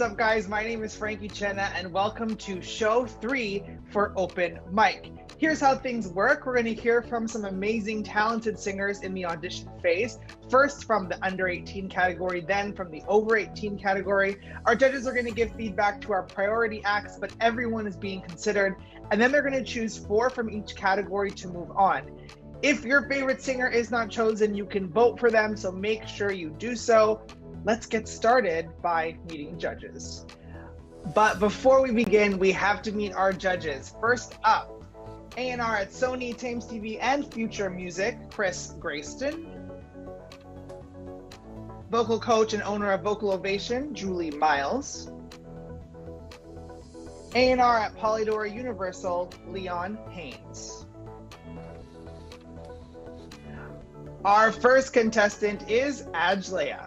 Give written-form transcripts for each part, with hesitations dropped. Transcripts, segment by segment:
What's up, guys? My name is Frankie Cena, and welcome to show 3 for Open Mic. Here's how things work. We're going to hear from some amazing, talented singers in the audition phase. First from the under 18 category, then from the over 18 category. Our judges are going to give feedback to our priority acts, but everyone is being considered. And then they're going to choose 4 from each category to move on. If your favorite singer is not chosen, you can vote for them, so make sure you do so. Let's get started by meeting judges. But before we begin, we have to meet our judges. First up, A&R at Sony, Thames TV, and Future Music, Chris Grayston. Vocal coach and owner of Vocal Ovation, Julie Miles. A&R at Polydor Universal, Leon Haynes. Our first contestant is Ajlea.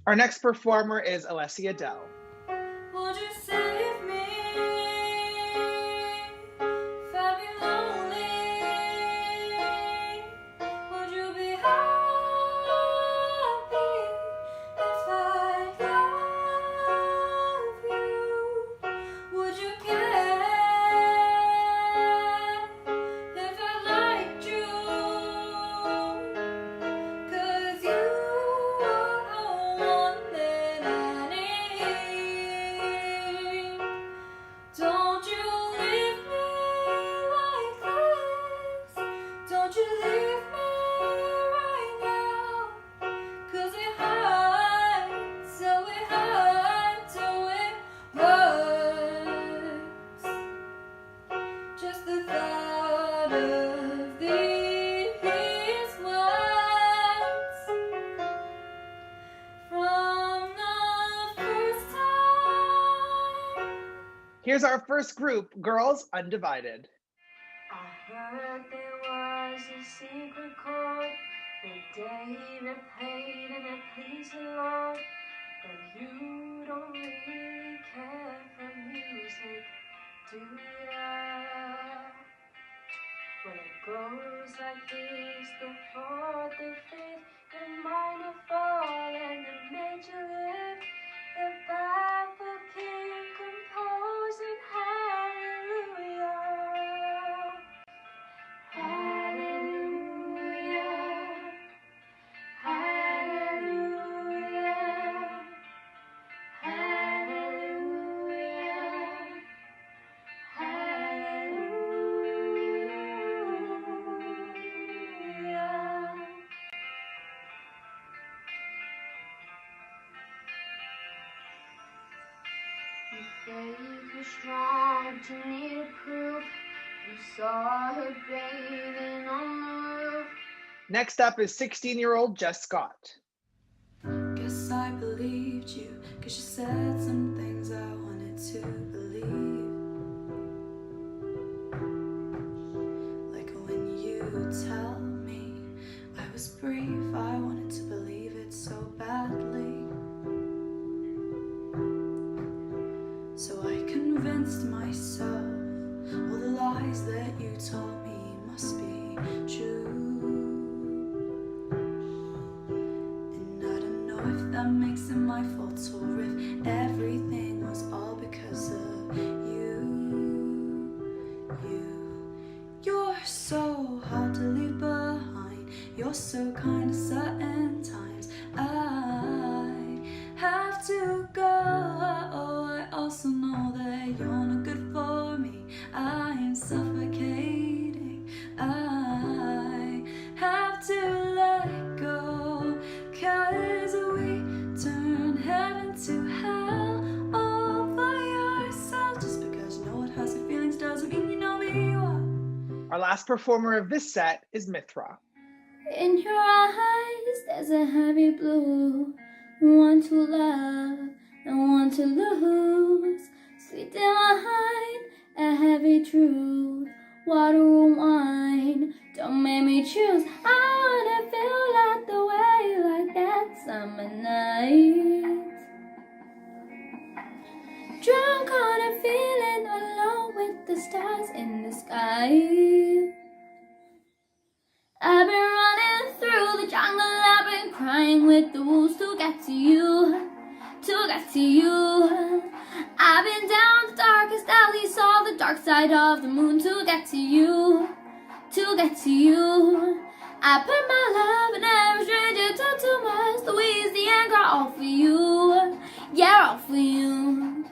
Our next performer is Alessia Dell. Would you save me if I be lonely? Would you be happy if I love you? Would you care if I liked you? 'Cause you are all that I need. Don't you leave me like this. Don't you leave me right now. 'Cause it hurts, so it hurts, so it hurts. Just the thought of these words from the first time. Here's our first group, Girls Undivided. I heard there was a secret chord that David played and it pleased the Lord. But you don't really care for music, do ya? Well, it goes like this: the fourth, the fifth, the minor fall, and the major lift. The baffled king composing hallelujah. Hallelujah. Hallelujah. Hallelujah. Hallelujah. Your faith was strong to need proof. You saw her bathing on the roof. Next up is 16-year-old Jess Scott. Guess I believed you, 'cause you said some things I wanted to believe. Like when you tell me I was brief, I wanted to believe it so badly. So I convinced myself all the lies that you told me must be true. And I don't know if that makes it my fault or if everything was all because of you. You're so hard to leave behind. You're so kind of certain time. Our last performer of this set is Mithra. In your eyes, there's a heavy blue. One to love and one to lose. Sweet divine, a heavy truth. Water or wine, don't make me choose. I wanna feel like the way, like that summer night. Drunk on a feeling, alone with the stars in the sky. I've been running through the jungle, I've been crying with the wolves to get to you, to get to you. I've been down the darkest alley, saw the dark side of the moon to get to you, to get to you. I put my love in every stranger, talk too much, Louisiana, girl, all for you, yeah, all for you.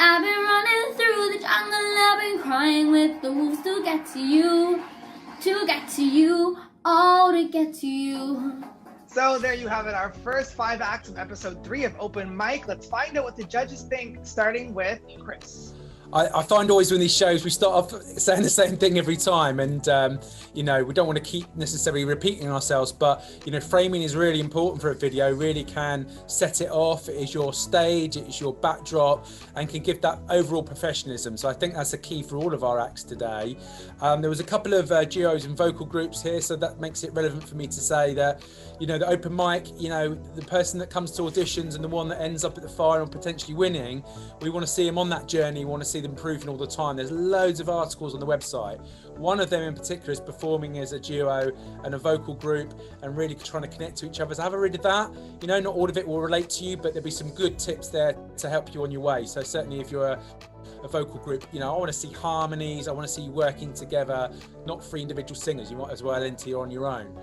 I've been running through the jungle, I've been crying with the wolves to get to you, to get to you, all to get to you. So there you have it, our first 5 acts of episode 3 of Open Mic. Let's find out what the judges think, starting with Chris. I find always with these shows, we start off saying the same thing every time. And, you know, we don't want to keep necessarily repeating ourselves, but, you know, framing is really important for a video, really can set it off. It is your stage, it is your backdrop, and can give that overall professionalism. So I think that's the key for all of our acts today. There was a couple of duos and vocal groups here, so that makes it relevant for me to say that, you know, the open mic, you know, the person that comes to auditions and the one that ends up at the final potentially winning, we want to see them on that journey, we want to see them improving all the time. There's loads of articles on the website. One of them in particular is performing as a duo and a vocal group and really trying to connect to each other. So have a read of that. You know, not all of it will relate to you, but there'll be some good tips there to help you on your way. So certainly if you're a vocal group, you know, I want to see harmonies, I want to see you working together, not 3 individual singers. You might as well enter on your own.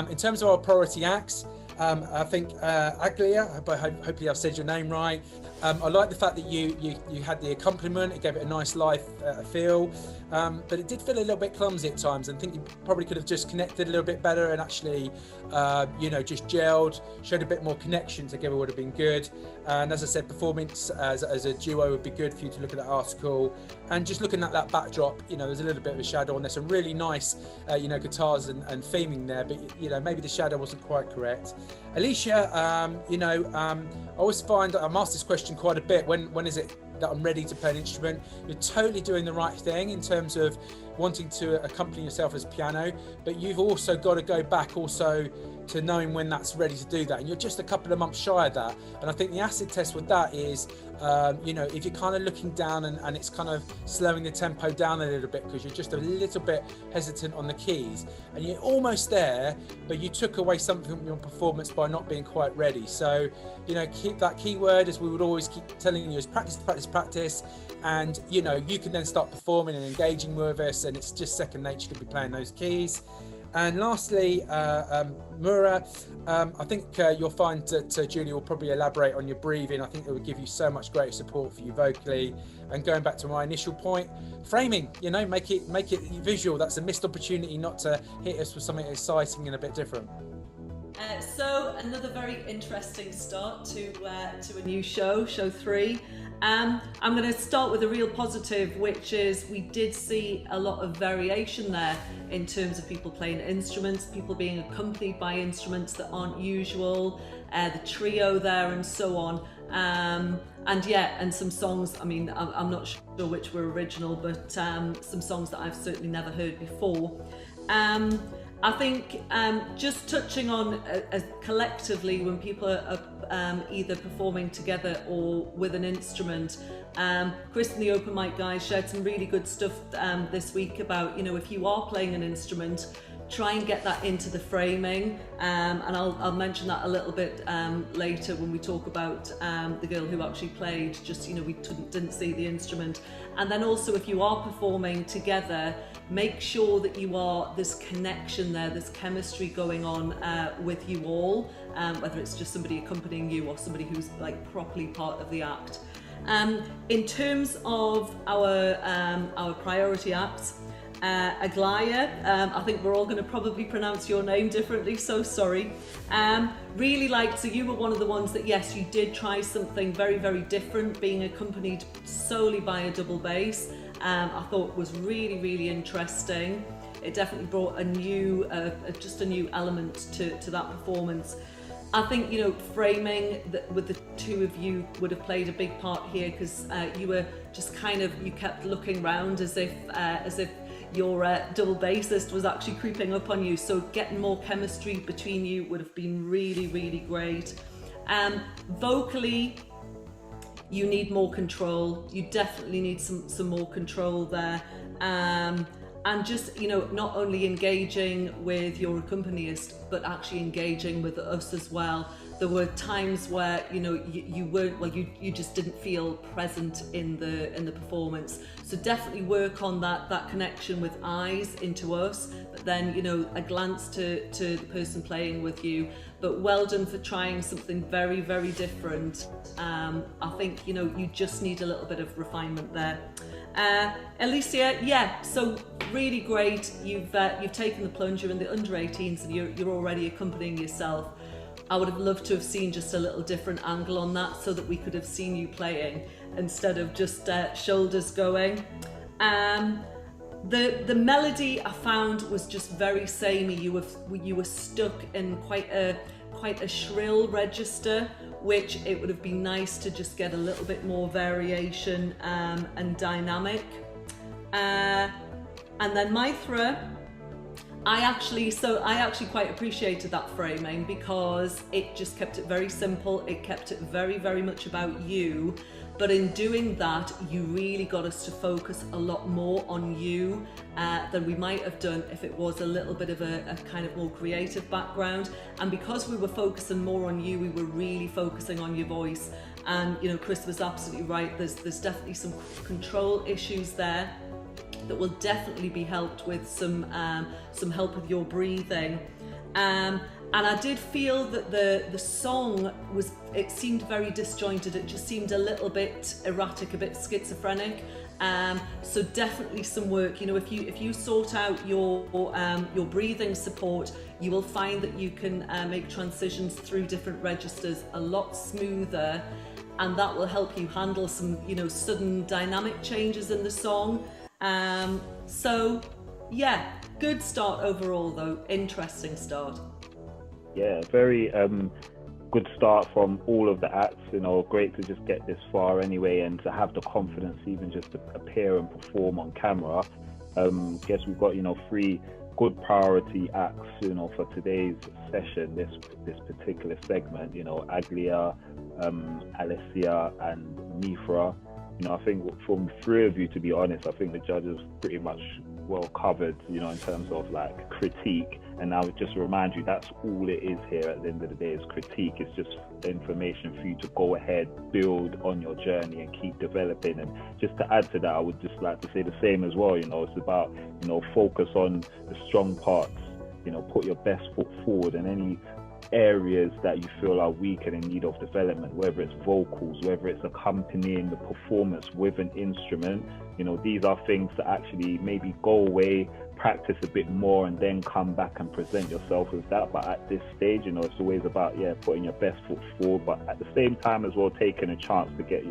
In terms of our priority acts, I think Aglia, hopefully I've said your name right. I like the fact that you had the accompaniment. It gave it a nice live feel, but it did feel a little bit clumsy at times. And I think you probably could have just connected a little bit better and actually, you know, just gelled, showed a bit more connection together would have been good. And as I said, performance as a duo would be good for you to look at that article. And just looking at that backdrop, you know, there's a little bit of a shadow and there's some really nice, you know, guitars and theming there, but you know, maybe the shadow wasn't quite correct. Alicia, you know, I always find I'm asked this question quite a bit. When is it that I'm ready to play an instrument? You're totally doing the right thing in terms of wanting to accompany yourself as piano, but you've also got to go back also to knowing when that's ready to do that, and you're just a couple of months shy of that. And I think the acid test with that is, you know, if you're kind of looking down and it's kind of slowing the tempo down a little bit because you're just a little bit hesitant on the keys, and you're almost there, but you took away something from your performance by not being quite ready. So, you know, keep that keyword, as we would always keep telling you, is practice, practice, practice, and you know, you can then start performing and engaging with us, and it's just second nature to be playing those keys. And lastly, Mura, I think you'll find that Julie will probably elaborate on your breathing. I think it would give you so much greater support for you vocally. And going back to my initial point, framing, you know, make it visual. That's a missed opportunity not to hit us with something exciting and a bit different. So another very interesting start to a new show 3. I'm going to start with a real positive, which is we did see a lot of variation there in terms of people playing instruments, people being accompanied by instruments that aren't usual, the trio there and so on. And some songs, I mean, I'm not sure which were original, but some songs that I've certainly never heard before. I think just touching on collectively when people are either performing together or with an instrument. Chris and the Open Mic guys shared some really good stuff this week about, you know, if you are playing an instrument, try and get that into the framing, and I'll mention that a little bit later when we talk about the girl who actually played, just, you know, we didn't see the instrument. And then also, if you are performing together, make sure that you are, this connection there, this chemistry going on with you all, whether it's just somebody accompanying you or somebody who's like properly part of the act. In terms of our priority acts, Aglaya, I think we're all going to probably pronounce your name differently, so sorry. Really liked, so you were one of the ones that, yes, you did try something very, very different, being accompanied solely by a double bass. I thought was really, really interesting. it definitely brought a new, just a new element to that performance. I think, you know, framing with the two of you would have played a big part here, because you were just kind of, you kept looking round as if your double bassist was actually creeping up on you. So getting more chemistry between you would have been really, really great. Vocally, you need more control. You definitely need some more control there. And just, you know, not only engaging with your accompanist, but actually engaging with us as well. There were times where, you know, you weren't, well, you just didn't feel present in the performance. So definitely work on that connection with eyes into us, but then, you know, a glance to the person playing with you. But well done for trying something very, very different. I think, you know, you just need a little bit of refinement there. Alicia, yeah, so really great. You've taken the plunge. You're in the under 18s and you're already accompanying yourself. I would have loved to have seen just a little different angle on that, so that we could have seen you playing instead of just shoulders going. The melody I found was just very samey. You were stuck in quite a shrill register, which it would have been nice to just get a little bit more variation and dynamic. And then Mithra, I actually quite appreciated that framing, because it just kept it very simple. It kept it very, very much about you. But in doing that, you really got us to focus a lot more on you than we might have done if it was a little bit of a kind of more creative background. And because we were focusing more on you, we were really focusing on your voice. And, you know, Chris was absolutely right. There's definitely some control issues there that will definitely be helped with some help with your breathing. And I did feel that the song it seemed very disjointed. It just seemed a little bit erratic, a bit schizophrenic. So definitely some work. You know, if you sort out your breathing support, you will find that you can make transitions through different registers a lot smoother, and that will help you handle some, you know, sudden dynamic changes in the song. So yeah, good start overall though. Interesting start. Yeah, very good start from all of the acts. You know, great to just get this far anyway, and to have the confidence even just to appear and perform on camera. Guess we've got, you know, 3 good priority acts, you know, for today's session, this particular segment. You know, Aglia, Alicia, and Mithra. You know, I think from 3 of you, to be honest, I think the judges pretty much well covered, you know, in terms of like critique. And I would just remind you, that's all it is here at the end of the day, is critique. It's just information for you to go ahead, build on your journey and keep developing. And just to add to that, I would just like to say the same as well. You know, it's about, you know, focus on the strong parts, you know, put your best foot forward, and any areas that you feel are weak and in need of development, whether it's vocals, whether it's accompanying the performance with an instrument, you know, these are things to actually maybe go away, practice a bit more, and then come back and present yourself with that. But at this stage, you know, it's always about, yeah, putting your best foot forward, but at the same time as well, taking a chance to get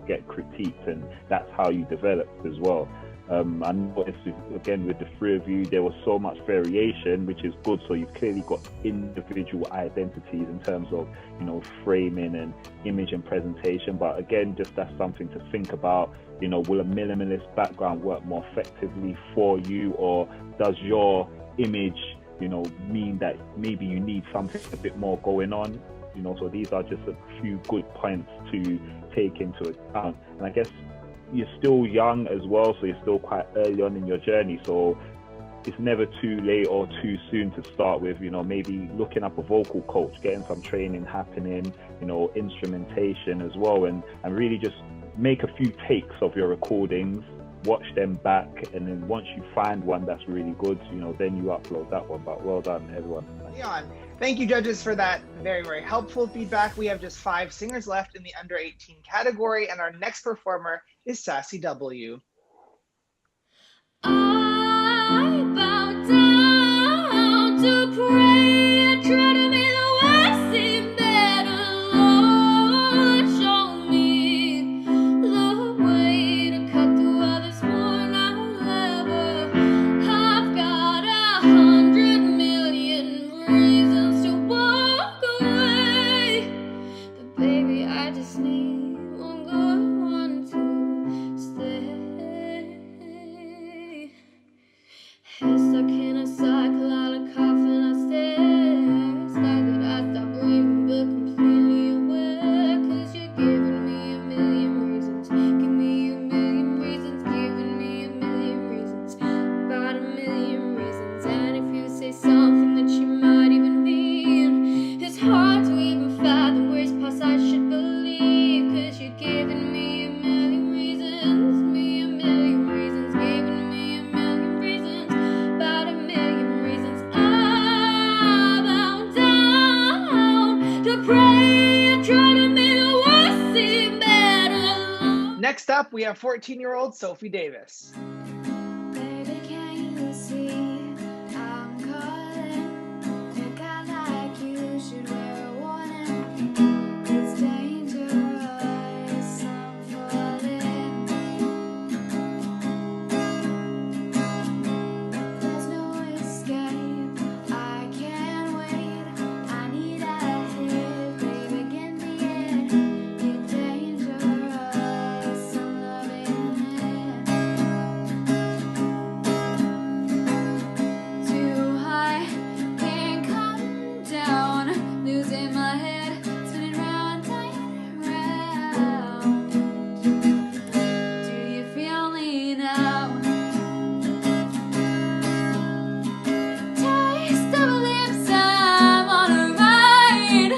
get critiqued, and that's how you develop as well. I noticed, again, with the 3 of you, there was so much variation, which is good. So you've clearly got individual identities in terms of, you know, framing and image and presentation. But again, just that's something to think about. You know, will a minimalist background work more effectively for you, or does your image, you know, mean that maybe you need something a bit more going on? You know, so these are just a few good points to take into account. And I guess you're still young as well, so you're still quite early on in your journey, so it's never too late or too soon to start with, you know, maybe looking up a vocal coach, getting some training happening, you know, instrumentation as well, and really just make a few takes of your recordings, watch them back, and then once you find one that's really good, you know, then you upload that one. But well done, everyone. Yeah. Thank you, judges, for that very, very helpful feedback. We have just 5 singers left in the under 18 category, and our next performer is Sassy W. I bow down to pray and try to make the world seem better. Lord, show me the way to cut through all this worn out leather. I've got Next up, we have 14-year-old Sophie Davis. Baby, can you see I'm calling? A guy like you should wear a warning. It's dangerous, I'm falling. There's no escape, I can't wait. I need a hit, baby, get me in. You're dangerous, I'm loving it. Too high, can't come down. Losing my head, spinning round and round. Do you feel me now? Taste of lips, I'm on a ride.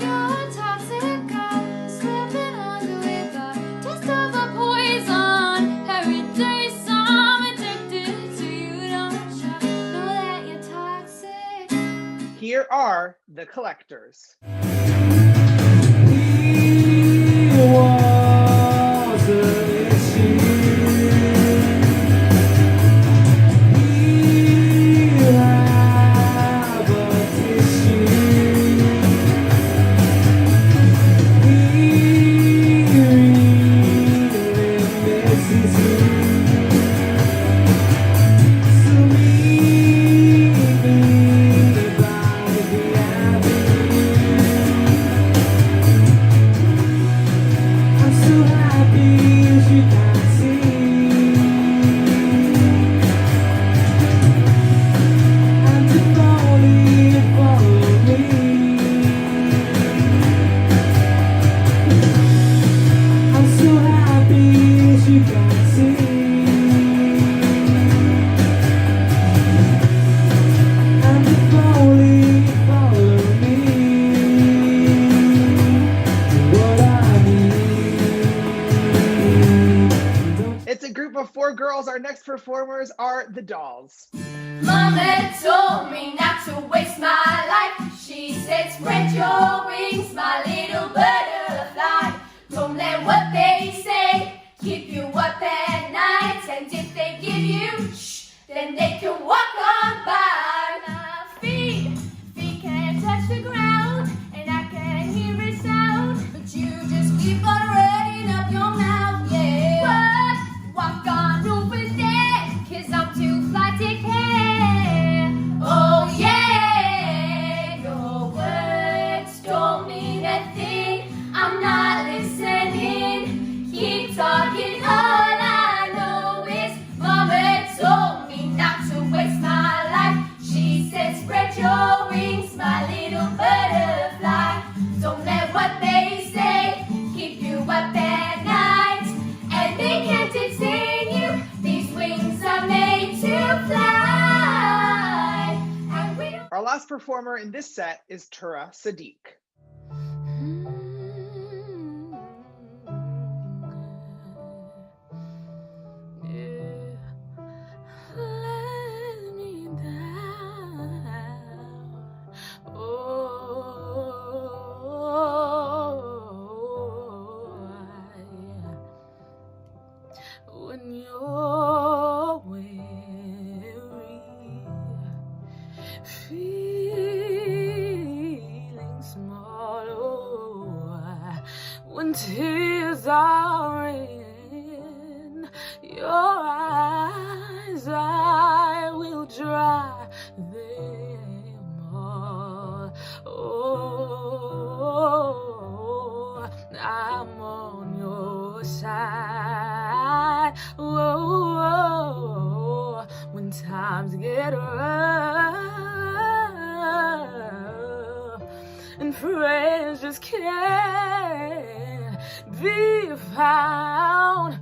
You're toxic, I'm slipping under with a taste of a poison. Every day, I'm addicted to you. Don't you know that you're toxic? Here are the Collectors. It's a group of 4 girls. Our next performers are the Dolls. Mama told me not to waste my life. She said, spread your wings, my little butterfly. Don't let what they say keep you up at night. And if they give you shh, then they can walk on by. My feet can't touch the ground, and I can hear it sound. But you just keep on running up your mouth, yeah. Walk on over there, 'cause I'm too fly to care. Oh yeah, your words don't mean a thing. I'm not listening. Keep talking, all I know is Mama told me not to waste my life. She said, spread your wings, my little butterfly. Don't let what they say keep you up at night. And they can't detain you. These wings are made to fly. And we don't. Our last performer in this set is Tura Sadiq. Let me down. When you're weary, feeling small, when tears are in your eyes, I will dry them all. Oh, I'm on your side. Oh, when times get rough and friends just can't be found.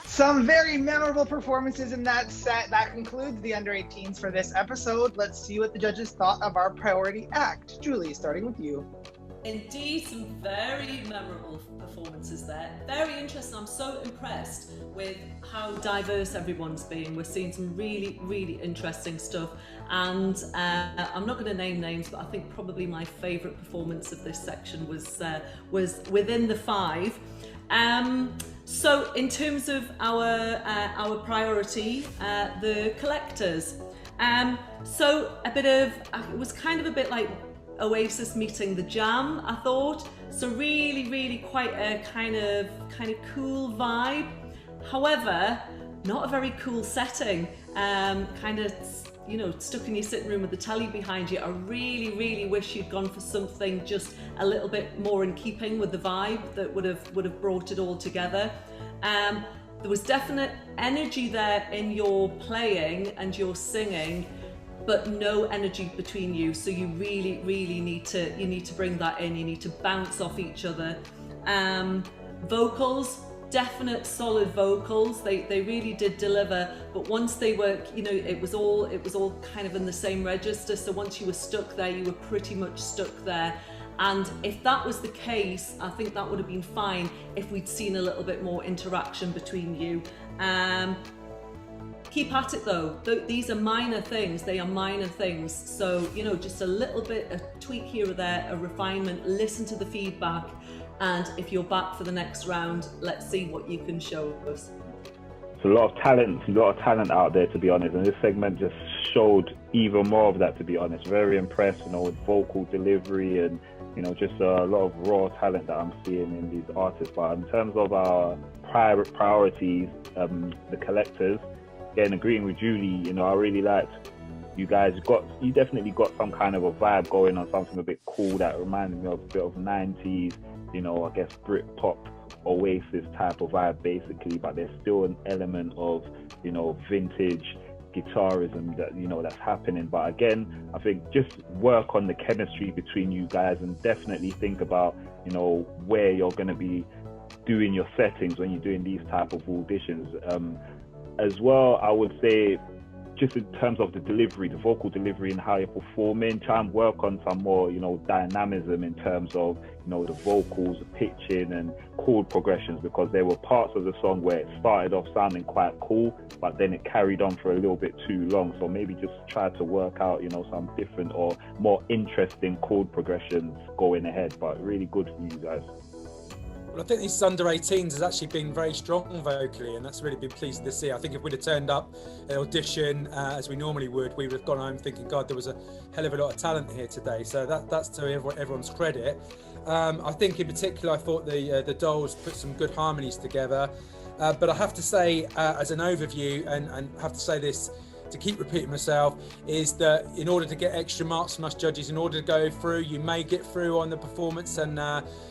Some very memorable performances in that set. That concludes the under 18s for this episode. Let's see what the judges thought of our priority act. Julie, starting with you. Indeed, some very memorable performances there. Very interesting. I'm so impressed with how diverse everyone's been. We're seeing some really, really interesting stuff. And I'm not going to name names, but I think probably my favourite performance of this section was within the 5. So in terms of our priority, the collectors. So it was kind of a bit like Oasis meeting the Jam, I thought. So really quite a kind of cool vibe. However, not a very cool setting. Kind of, you know, stuck in your sitting room with the telly behind you. I really wish you'd gone for something just a little bit more in keeping with the vibe that would have brought it all together. There was definite energy there in your playing and your singing, but no energy between you. So you really need to bring that in. You need to bounce off each other. Vocals, definite solid vocals. They really did deliver. But once they were, you know, it was all kind of in the same register. So once you were stuck there, you were pretty much stuck there. And if that was the case, I think that would have been fine if we'd seen a little bit more interaction between you. Keep at it though. These are minor things. They are minor things. So, you know, just a little bit, a tweak here or there, a refinement, listen to the feedback. And if you're back for the next round, let's see what you can show us. There's a lot of talent out there, to be honest. And this segment just showed even more of that, to be honest. Very impressed, you know, with vocal delivery and, you know, just a lot of raw talent that I'm seeing in these artists. But in terms of our priorities, the collectors, again, agreeing with Julie, you know, I really liked you guys you definitely got some kind of a vibe going on, something a bit cool that reminded me of a bit of 90s, you know, I guess Britpop, Oasis type of vibe basically, but there's still an element of, you know, vintage guitarism that, you know, that's happening. But again, I think just work on the chemistry between you guys and definitely think about, you know, where you're going to be doing your settings when you're doing these type of auditions. As well, I would say, just in terms of the delivery, the vocal delivery and how you're performing, try and work on some more, you know, dynamism in terms of, you know, the vocals, the pitching and chord progressions, because there were parts of the song where it started off sounding quite cool, but then it carried on for a little bit too long. So maybe just try to work out, you know, some different or more interesting chord progressions going ahead. But really good for you guys. Well, I think these under 18s has actually been very strong vocally, and that's really been pleasing to see. I think if we'd have turned up at Audition as we normally would, we would have gone home thinking, God, there was a hell of a lot of talent here today. So that's to everyone's credit. I think in particular, I thought the Dolls put some good harmonies together. But I have to say, as an overview, and have to say this to keep repeating myself, is that in order to get extra marks from us judges, in order to go through, you may get through on the performance and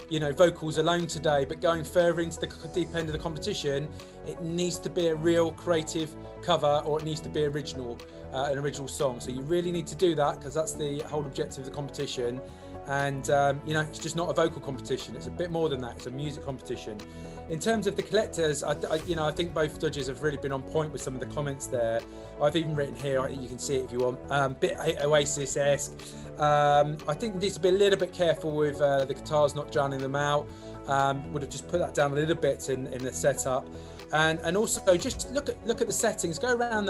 you know, vocals alone today, but going further into the deep end of the competition, it needs to be a real creative cover, or it needs to be original, an original song. So you really need to do that, because that's the whole objective of the competition. And you know, it's just not a vocal competition, it's a bit more than that, it's a music competition. In terms of the collectors, I think both judges have really been on point with some of the comments there. I've even written here, you can see it if you want, bit Oasis-esque. I think we need to be a little bit careful with the guitars not drowning them out. Would have just put that down a little bit in the setup. And also just look at the settings, go around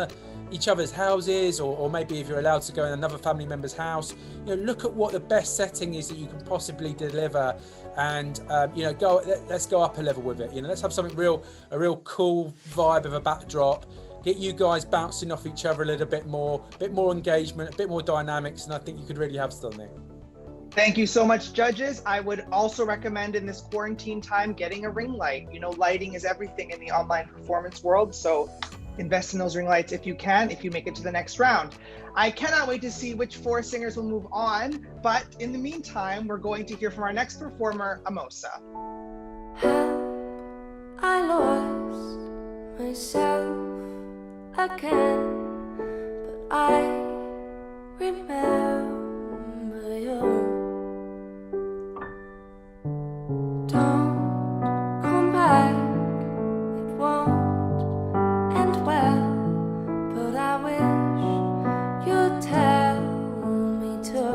each other's houses, or maybe if you're allowed to go in another family member's house, you know, look at what the best setting is that you can possibly deliver, and you know, let's go up a level with it. You know, let's have something a real cool vibe of a backdrop. Get you guys bouncing off each other a little bit more engagement, a bit more dynamics, and I think you could really have something. Thank you so much, judges. I would also recommend in this quarantine time getting a ring light. You know, lighting is everything in the online performance world, so invest in those ring lights if you can, if you make it to the next round. I cannot wait to see which 4 singers will move on, but in the meantime, we're going to hear from our next performer, Amosa. I lost myself again, but I remember you. Don't come back, it won't end well, but I wish you'd tell me to.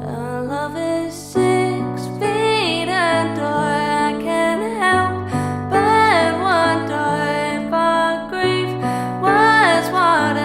Our love is 6 feet and I can't help but wonder if our grief was what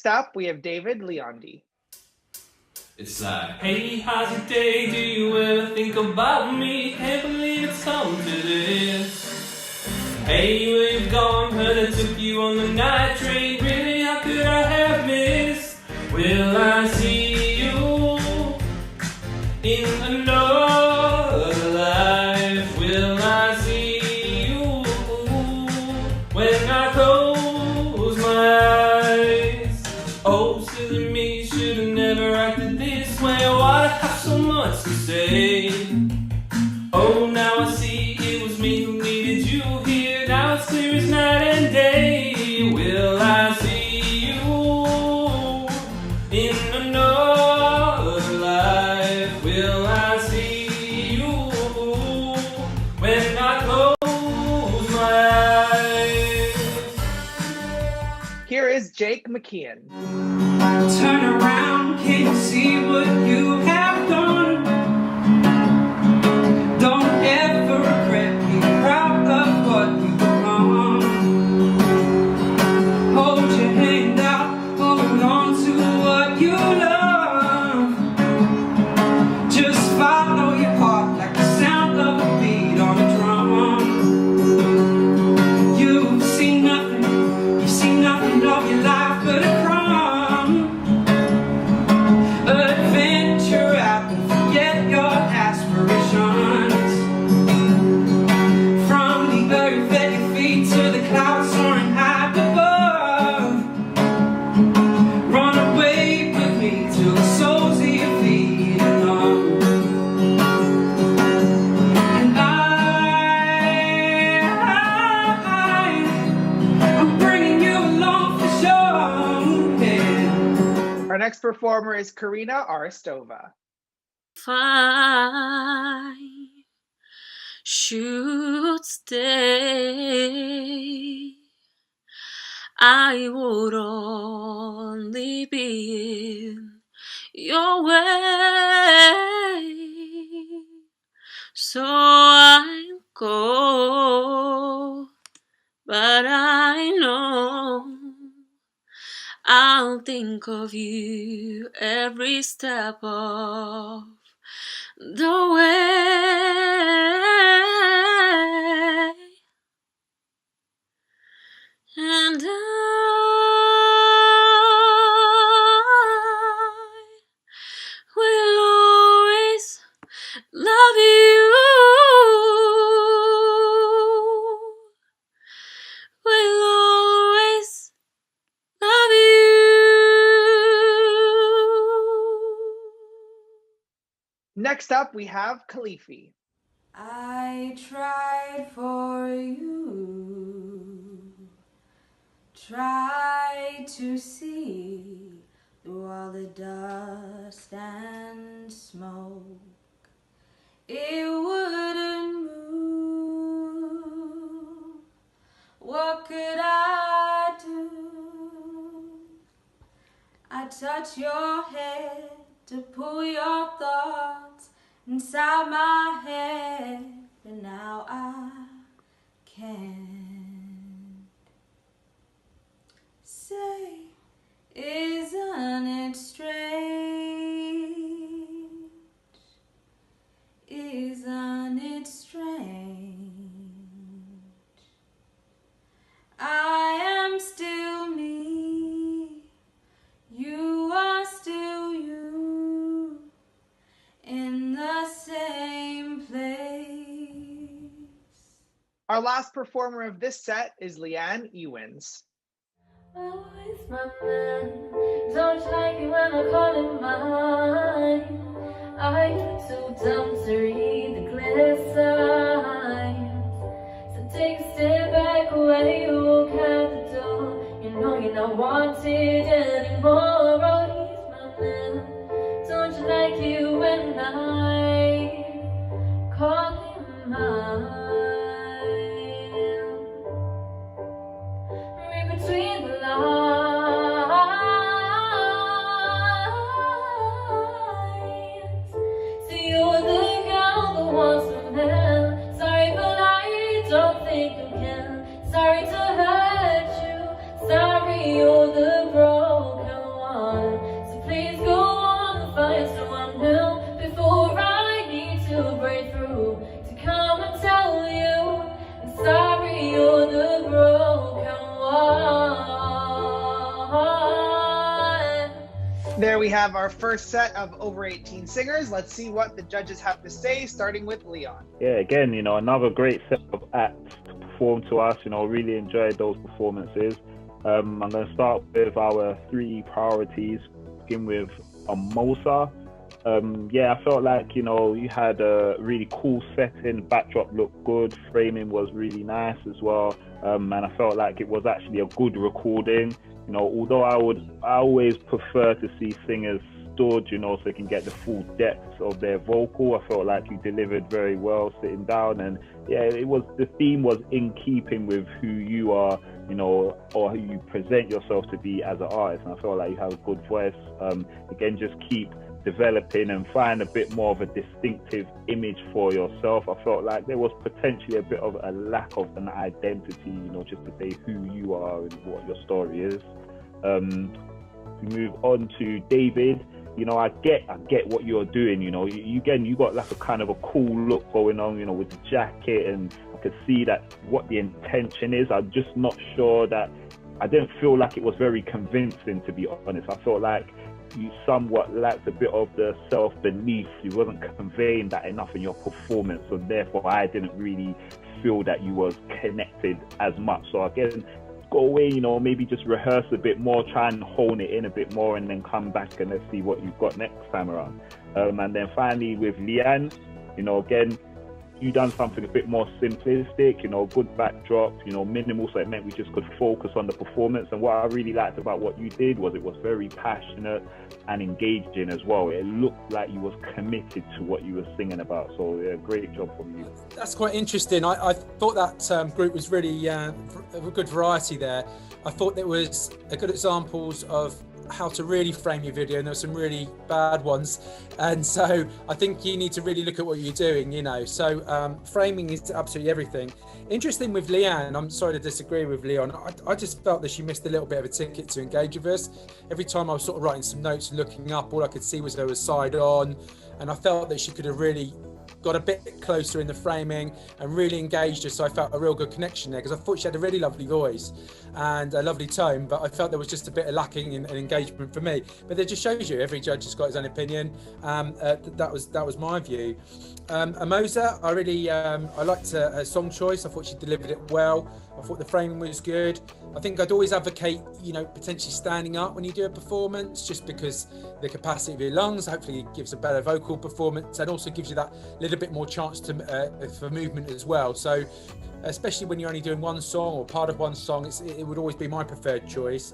Next up, we have David Leondi. It's like, hey, how's your day? Do you ever think about me? Can't believe it's come to this. Hey, where you gone? Heard I took you on the night train. Really, how could I have missed? Will I see you in another life? Will I see you when I close my eyes? Oh, silly me, should've never acted this way. Why I have so much to say? Oh, now I see it was me who needed you here. Now it's clear as night and day. Will I see you in another life? Will I see you when I close my eyes? Here is Jake McKeon. Turn around, can you see what you have done? Don't ever regret, be proud of what you've done. Hold your hand out, hold on to what you love. Just follow your heart like the sound of a beat on a drum. You've seen nothing of your life but a crumb. Adventure out and forget your aspirations. From the earth at your feet to the clouds soaring high above. Run away with me till the soles of your feet are numb. And I'm bringing you along for sure. Yeah. Our next performer is Karina Aristova. If I should stay, I would only be in your way. So I'll go, but I know I'll think of you every step of the way. And I will always love you. Will always love you. Next up, we have Khalifi. I tried for you, tried to see through all the dust and smoke. It wouldn't move. What could I do? I touch your head to pull your thoughts inside my head, but now I can't. Say, isn't it strange? Isn't it strange? I am still me, you are still you, in the same place. Our last performer of this set is Leanne Ewins. Always my man. Don't you like it when I call him mine? Are you too dumb to read the clear signs? So take a step back away, you walk out the door. You know you're not wanted anymore. Oh, he's my man. Don't you like it when I call him mine? Read between the lines. See, you're the girl that wants a man. Sorry, but I don't think you can. Sorry to hurt you. Sorry, you're the broken There we have our first set of over 18 singers. Let's see what the judges have to say, starting with Leon. Yeah, again, another great set of acts to perform to us. Really enjoyed those performances. I'm going to start with our 3 priorities. Begin with Mosa. I felt like, you had a really cool setting, backdrop looked good, framing was really nice as well. And I felt like it was actually a good recording. Although I always prefer to see singers stood, so they can get the full depth of their vocal. I felt like you delivered very well sitting down, and the theme was in keeping with who you are, or who you present yourself to be as an artist. And I felt like you have a good voice. Again, just keep developing and find a bit more of a distinctive image for yourself. I felt like there was potentially a bit of a lack of an identity, just to say who you are and what your story is. We move on to David. I get what you're doing. You got like a kind of a cool look going on, with the jacket, and I could see that what the intention is. I'm just not sure that I didn't feel like it was very convincing, to be honest. I felt like you somewhat lacked a bit of the self-belief. You wasn't conveying that enough in your performance, so therefore I didn't really feel that you was connected as much. So again, go away, maybe just rehearse a bit more, try and hone it in a bit more, and then come back and let's see what you've got next time around. And then finally with Leanne, again, you done something a bit more simplistic, good backdrop, minimal, so it meant we just could focus on the performance. And what I really liked about what you did was it was very passionate and engaging as well. It looked like you was committed to what you were singing about. So yeah, great job from you. That's quite interesting. I thought that group was really a good variety there. I thought there was a good examples of how to really frame your video, and there were some really bad ones, and so I think you need to really look at what you're doing, so framing is absolutely everything. Interesting with Leanne, I'm sorry to disagree with Leon, I just felt that she missed a little bit of a ticket to engage with us. Every time I was sort of writing some notes and looking up, all I could see was her side on, and I felt that she could have really got a bit closer in the framing and really engaged us, so I felt a real good connection there, because I thought she had a really lovely voice and a lovely tone, but I felt there was just a bit of lacking in engagement for me. But it just shows you every judge has got his own opinion. That was my view. Amosa, I really I liked her song choice. I thought she delivered it well. I thought the framing was good. I think I'd always advocate, potentially standing up when you do a performance, just because the capacity of your lungs hopefully gives a better vocal performance, and also gives you that little bit more chance for movement as well. So especially when you're only doing one song or part of one song, it would always be my preferred choice.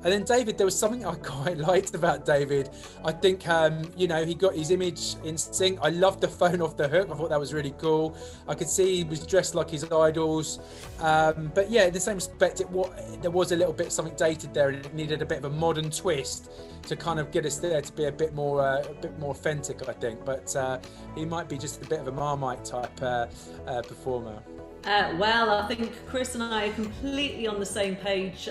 And then David, there was something I quite liked about David. I think, he got his image in sync. I loved the phone off the hook. I thought that was really cool. I could see he was dressed like his idols. But yeah, in the same respect, there was a little bit something dated there, and it needed a bit of a modern twist to kind of get us there to be a bit more authentic, I think. But he might be just a bit of a Marmite type performer. Well, I think Chris and I are completely on the same page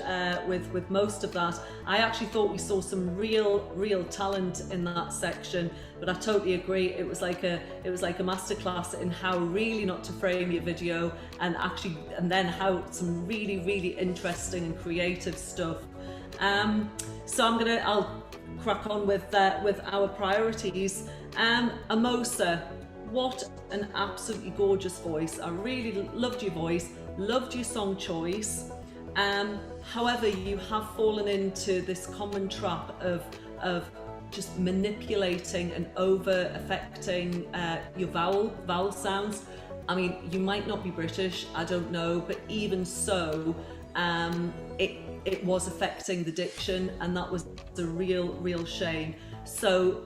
with most of that. I actually thought we saw some real talent in that section, but I totally agree. It was like a masterclass in how really not to frame your video, and then how some really interesting and creative stuff. So I'll crack on with our priorities. Amosa, what an absolutely gorgeous voice. I really loved your voice, loved your song choice. However, you have fallen into this common trap of just manipulating and over affecting your vowel sounds. I mean, you might not be British, I don't know, but even so, it was affecting the diction, and that was the real shame. So,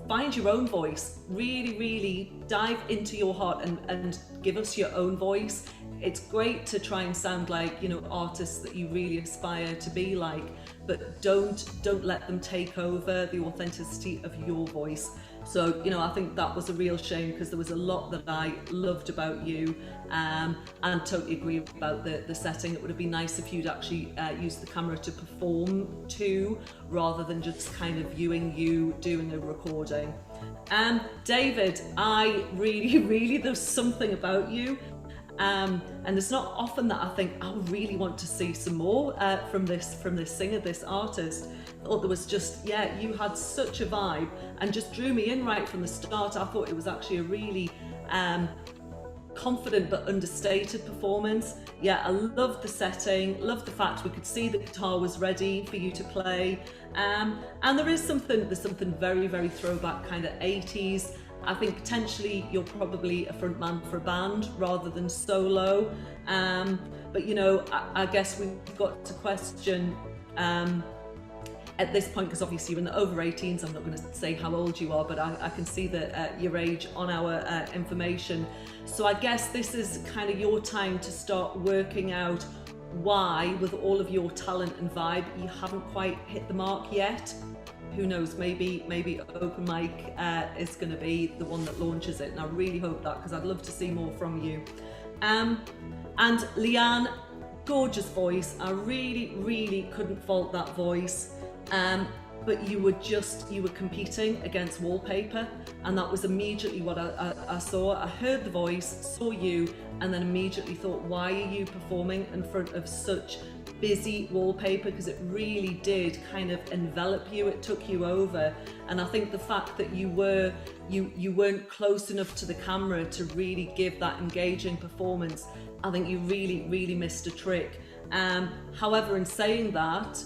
find your own voice, really dive into your heart and give us your own voice. It's great to try and sound like, artists that you really aspire to be like, but don't let them take over the authenticity of your voice. So, I think that was a real shame, because there was a lot that I loved about you, and totally agree about the setting. It would have been nice if you'd actually used the camera to perform too, rather than just kind of viewing you doing a recording. David, I really, there's something about you. And it's not often that I think I really want to see some more from this singer, this artist. I thought there was just, yeah, you had such a vibe and just drew me in right from the start. I thought it was actually a really confident but understated performance. Yeah, I loved the setting, loved the fact we could see the guitar was ready for you to play. And there's something very, very throwback kind of 80s. I think potentially you're probably a front man for a band rather than solo. But you know, I guess we've got to question at this point, because obviously you're in the over 18s, I'm not going to say how old you are, but I can see that your age on our information. So I guess this is kind of your time to start working out why, with all of your talent and vibe, you haven't quite hit the mark yet. Who knows, maybe open mic is going to be the one that launches it, and I really hope that, because I'd love to see more from you. And Leanne, gorgeous voice. I really couldn't fault that voice. But you were competing against Wallpaper, and that was immediately what I saw. I heard the voice, saw you, and then immediately thought, why are you performing in front of such busy Wallpaper? Because it really did kind of envelop you, it took you over. And I think the fact that you weren't close enough to the camera to really give that engaging performance, I think you really missed a trick. However, in saying that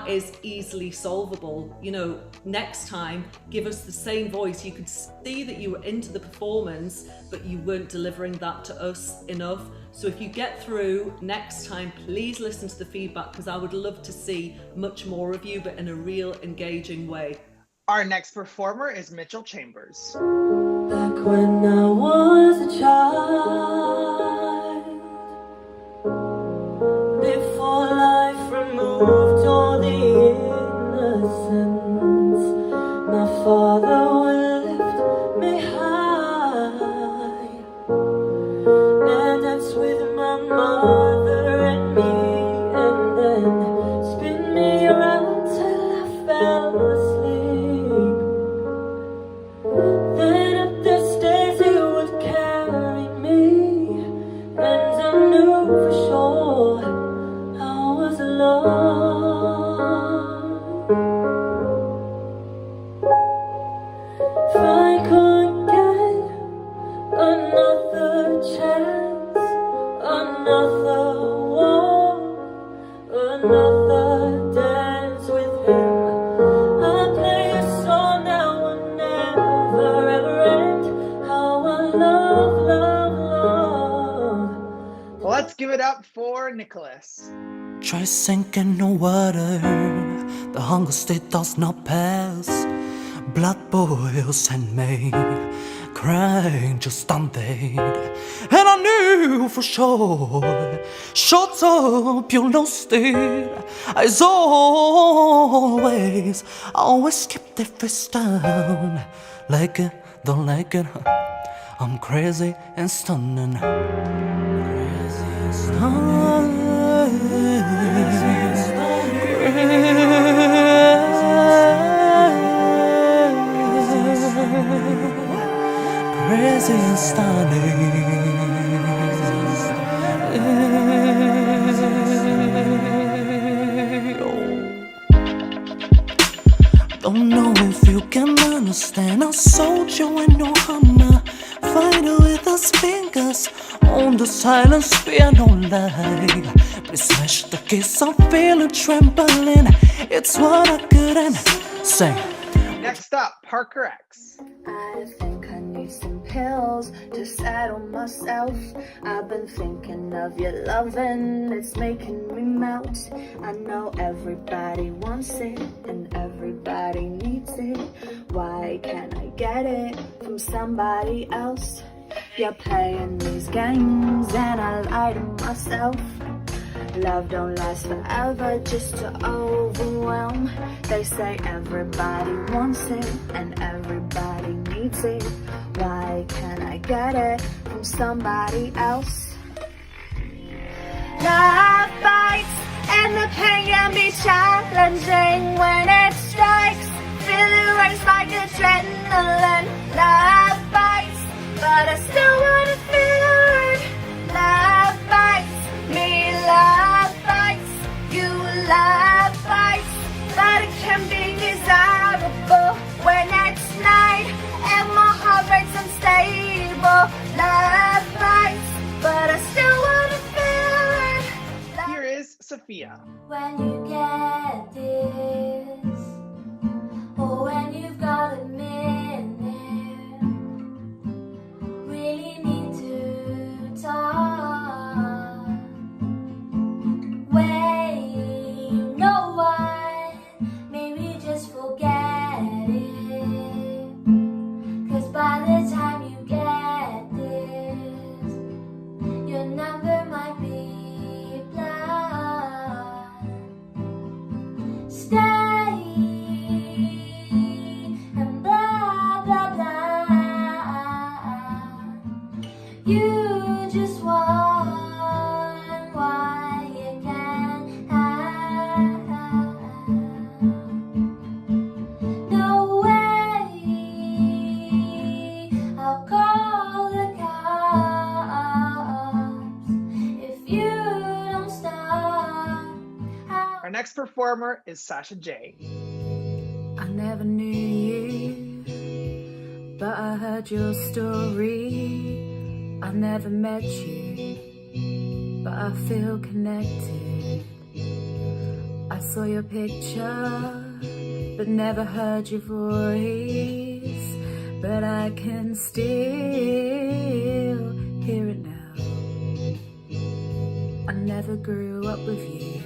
is easily solvable. You know, next time, give us the same voice. You could see that you were into the performance, but you weren't delivering that to us enough. So if you get through next time, please listen to the feedback, because I would love to see much more of you, but in a real engaging way. Our next performer is Mitchell Chambers. Back when I was a child, before life removed all the innocence, my father would lift me high and dance with my mother and me, and then spin me around till I fell asleep. Then up the stairs he would carry me, and I knew for sure I was alone. If I could get another chance, another walk, another dance with him, I'd play a song that would never ever end. How I love, love, love. Let's give it up for Nicholas. Try sinking no water, the hunger state does not pass. Blood boils and me, crying just undead. And I knew for sure, shut up, you lost it. As always keep the face down. Like it, don't like it, I'm crazy and stunning. Crazy and stunning. Crazy and stunning. Don't know if you can understand. I sold you in no hammer, fighting with us fingers on the silent piano line. Please smash the keys, I'm feeling trembling. It's what I couldn't say. Next up, Parker X. I think I need some pills to settle myself. I've been thinking of your loving, it's making me melt. I know everybody wants it and everybody needs it. Why can't I get it from somebody else? You're playing these games and I lie to myself. Love don't last forever, just to overwhelm. They say everybody wants it and everybody needs it. Why can't I get it from somebody else? Love bites and the pain can be challenging when it strikes. Feel it race like adrenaline. Love bites, but I still wanna feel it. Sophia. When you get this, or when you've got a minute, really need to talk. Wait, you know what? Maybe just forget it. 'Cause by the time you get this, your number might be blocked. Stay and blah blah blah. You just want what you can have. No way, I'll call the cops if you don't stop. Our next performer is Sasha J. I never knew you, but I heard your story. I never met you, but I feel connected. I saw your picture, but never heard your voice. But I can still hear it now. I never grew up with you,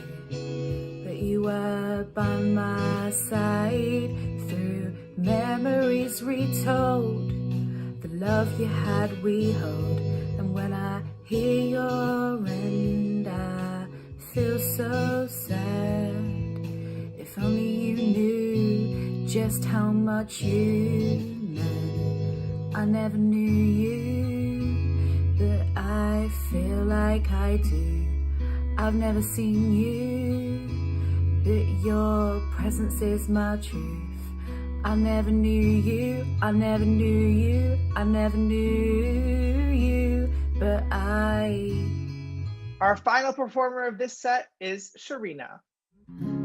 but you were by my side through memories retold. The love you had we hold, and when I hear your end I feel so sad. If only you knew just how much you meant. I never knew you, but I feel like I do. I've never seen you, but your presence is my truth. I never knew you, I never knew you, I never knew you, but I... Our final performer of this set is Sharina.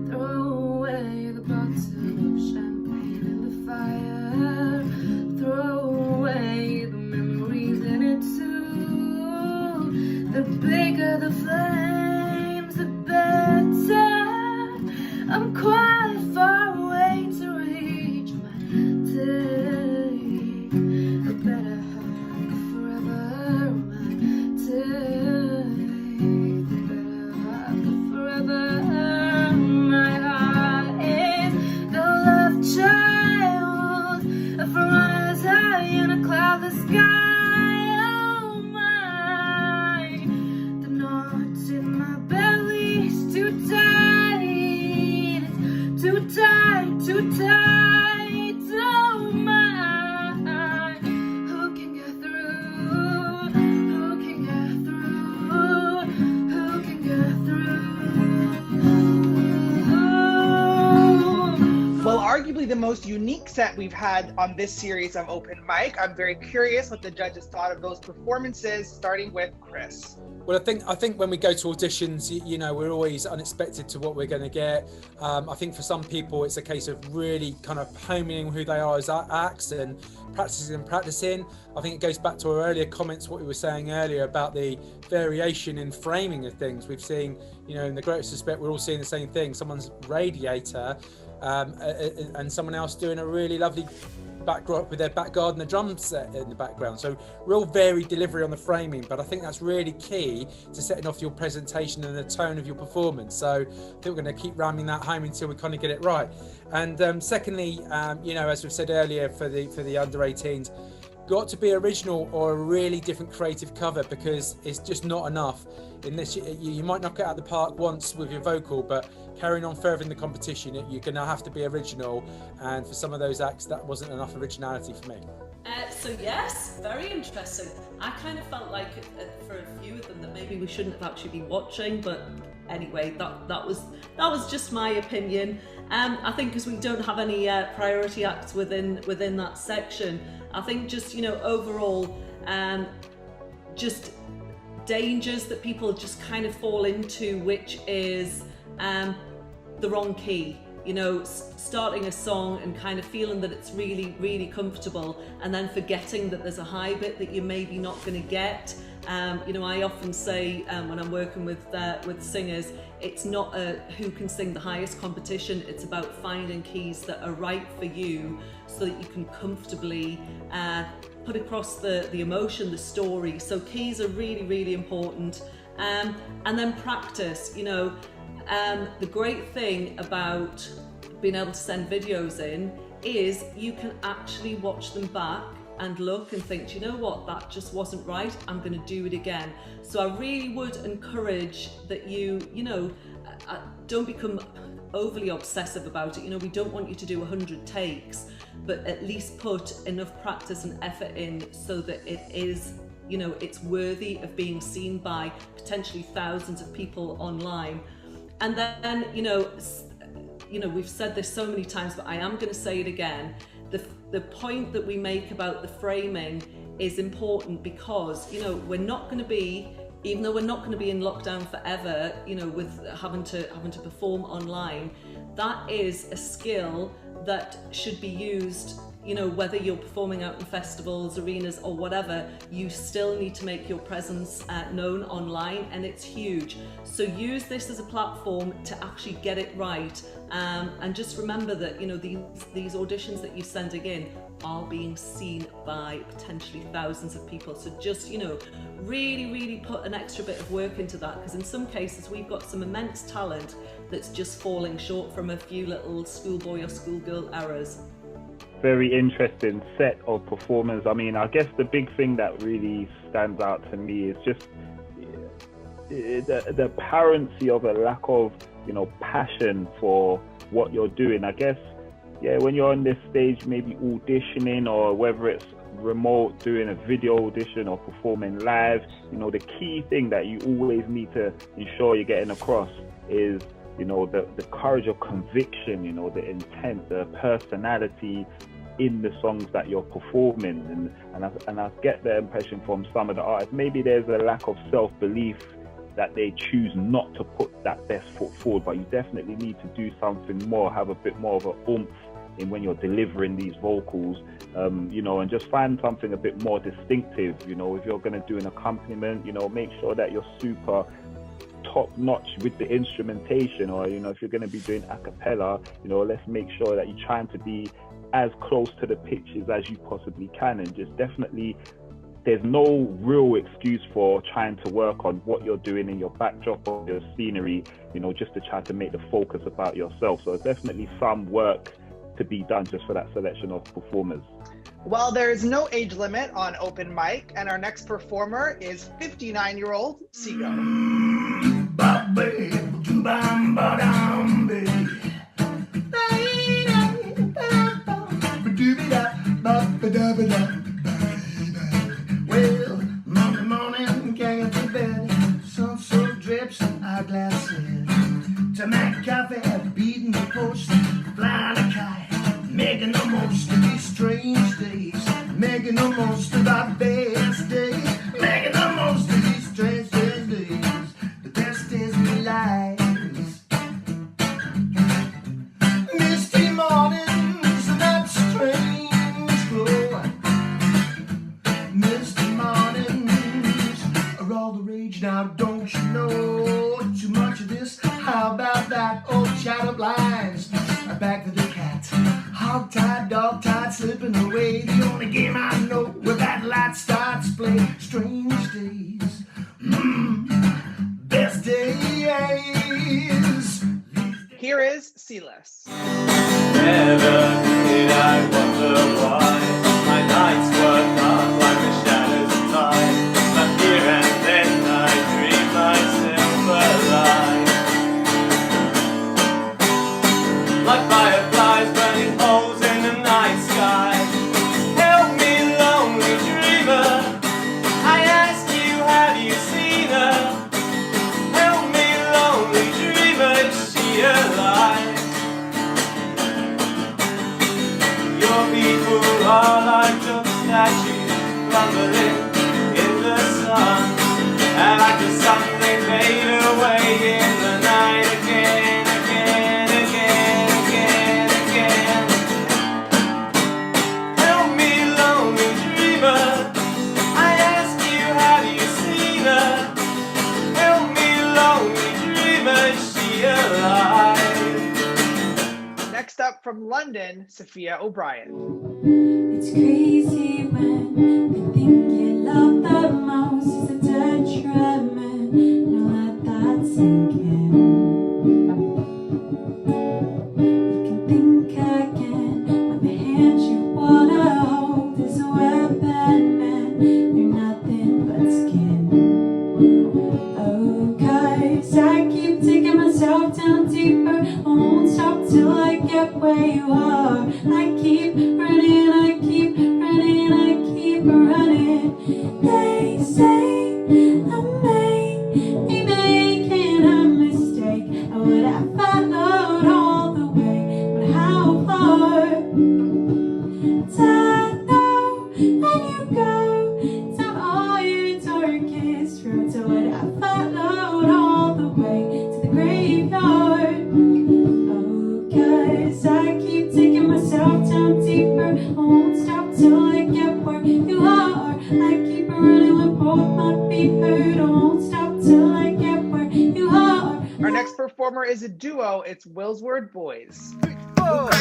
Throw away the bottles of champagne in the fire. Throw away the memories in it too. The bigger the flames, the better. I'm quite far away to reach my take. A better hug forever, my take. A better hug forever. My heart is the love child of runners high in a cloudless sky. Oh my, the knots in my belly's too tight. It's too tight, too tight. Oh my, who can get through? Who can get through? Who can get through? Well, arguably the most unique set we've had on this series of Open Mic. I'm very curious what the judges thought of those performances, starting with Chris. Well, I think when we go to auditions, you know, we're always unexpected to what we're going to get. I think for some people, it's a case of really kind of homing in who they are as acts and practicing. I think it goes back to our earlier comments, what we were saying earlier about the variation in framing of things. We've seen, you know, in the greatest respect, we're all seeing the same thing. Someone's radiator and someone else doing a really lovely backdrop with their back garden, the drum set in the background. So real varied delivery on the framing, but I think that's really key to setting off your presentation and the tone of your performance. So I think we're going to keep ramming that home until we kind of get it right. And secondly, you know, as we've said earlier, for the under 18s, got to be original or a really different creative cover, because it's just not enough. In this, you might knock it out of the park once with your vocal, but carrying on further in the competition, you're going to have to be original. And for some of those acts, that wasn't enough originality for me. So yes, very interesting. I kind of felt like for a few of them that maybe we shouldn't have actually been watching, but anyway, that was just my opinion. I think because we don't have any priority acts within that section, I think just, you know, overall, just dangers that people just kind of fall into, which is the wrong key. You know, starting a song and kind of feeling that it's really, really comfortable, and then forgetting that there's a high bit that you're maybe not going to get. You know, I often say when I'm working with singers, it's not a who can sing the highest competition. It's about finding keys that are right for you, so that you can comfortably put across the emotion, the story. So keys are really, really important. And then practice. You know, the great thing about being able to send videos in is you can actually watch them back and look and think, do you know what, that just wasn't right, I'm going to do it again. So I really would encourage that you know, don't become overly obsessive about it. You know, we don't want you to do 100 takes, but at least put enough practice and effort in so that it is, you know, it's worthy of being seen by potentially thousands of people online. And then, you know, we've said this so many times, but I am going to say it again. The point that we make about the framing is important because, you know, we're not going to be, even though we're not going to be in lockdown forever, you know, with having to perform online, that is a skill that should be used. You know, whether you're performing out in festivals, arenas or whatever, you still need to make your presence known online, and it's huge. So use this as a platform to actually get it right, and just remember that, you know, these auditions that you're sending in are being seen by potentially thousands of people. So just, you know, really, really put an extra bit of work into that, because in some cases we've got some immense talent that's just falling short from a few little schoolboy or schoolgirl errors. Very interesting set of performers. I mean, I guess the big thing that really stands out to me is just the apparency of a lack of, you know, passion for what you're doing. I guess, yeah, when you're on this stage, maybe auditioning, or whether it's remote, doing a video audition or performing live, you know, the key thing that you always need to ensure you're getting across is, you know, the courage of conviction, you know, the intent, the personality in the songs that you're performing. And I get the impression from some of the artists, maybe there's a lack of self-belief that they choose not to put that best foot forward, but you definitely need to do something more, have a bit more of a oomph in when you're delivering these vocals, you know, and just find something a bit more distinctive. You know, if you're going to do an accompaniment, you know, make sure that you're super top notch with the instrumentation, or, you know, if you're going to be doing a cappella, you know, let's make sure that you're trying to be as close to the pitches as you possibly can. And just definitely, there's no real excuse for trying to work on what you're doing in your backdrop or your scenery, you know, just to try to make the focus about yourself. So there's definitely some work to be done just for that selection of performers. Well, there's no age limit on open mic, and our next performer is 59-year-old Seago. Well, Monday morning, getting to bed, sun so drips eyeglasses, to make coffee, beating the post, flying a kite, making the most of these strange days, making the most of our best days, making the most of these strange days, the best days of my life. Misty mornings and that strange glow, misty mornings are all the rage now, don't you know? Too much of this, how about that? Old shadow blinds, back to the cat, hog-tied, dog-tied, slipping away. The only game I know where that light starts play. Strange days, best days. Here is Sealess. Never did I wonder why my nights were dark like the shadows of time. But here and then I dream myself alive, like fireflies burning holes in the night sky. Help me, lonely dreamer, I ask you, have you seen her? Help me, lonely dreamer, is she alive? from London, Sophia O'Brien. It's crazy when you think you love the most. He's a detriment. Now let that sink in. You can think again when the hand you wanna hold is a weapon and you're nothing but skin. Oh, 'cause I keep taking myself down deeper. I won't stop till I get where you are. I keep running, I keep running, I keep running. They say I may be making a mistake. I would have followed all the way, but how far? I know when you go down all your darkest roads. I would have followed all the way to the graveyard. Oh, 'cause I keep taking myself down deeper. I won't stop till I get where you are. I keep running with both my feet hurt. I won't stop till I get where you are. Our next performer is a duo. It's Willsword Boys. We're going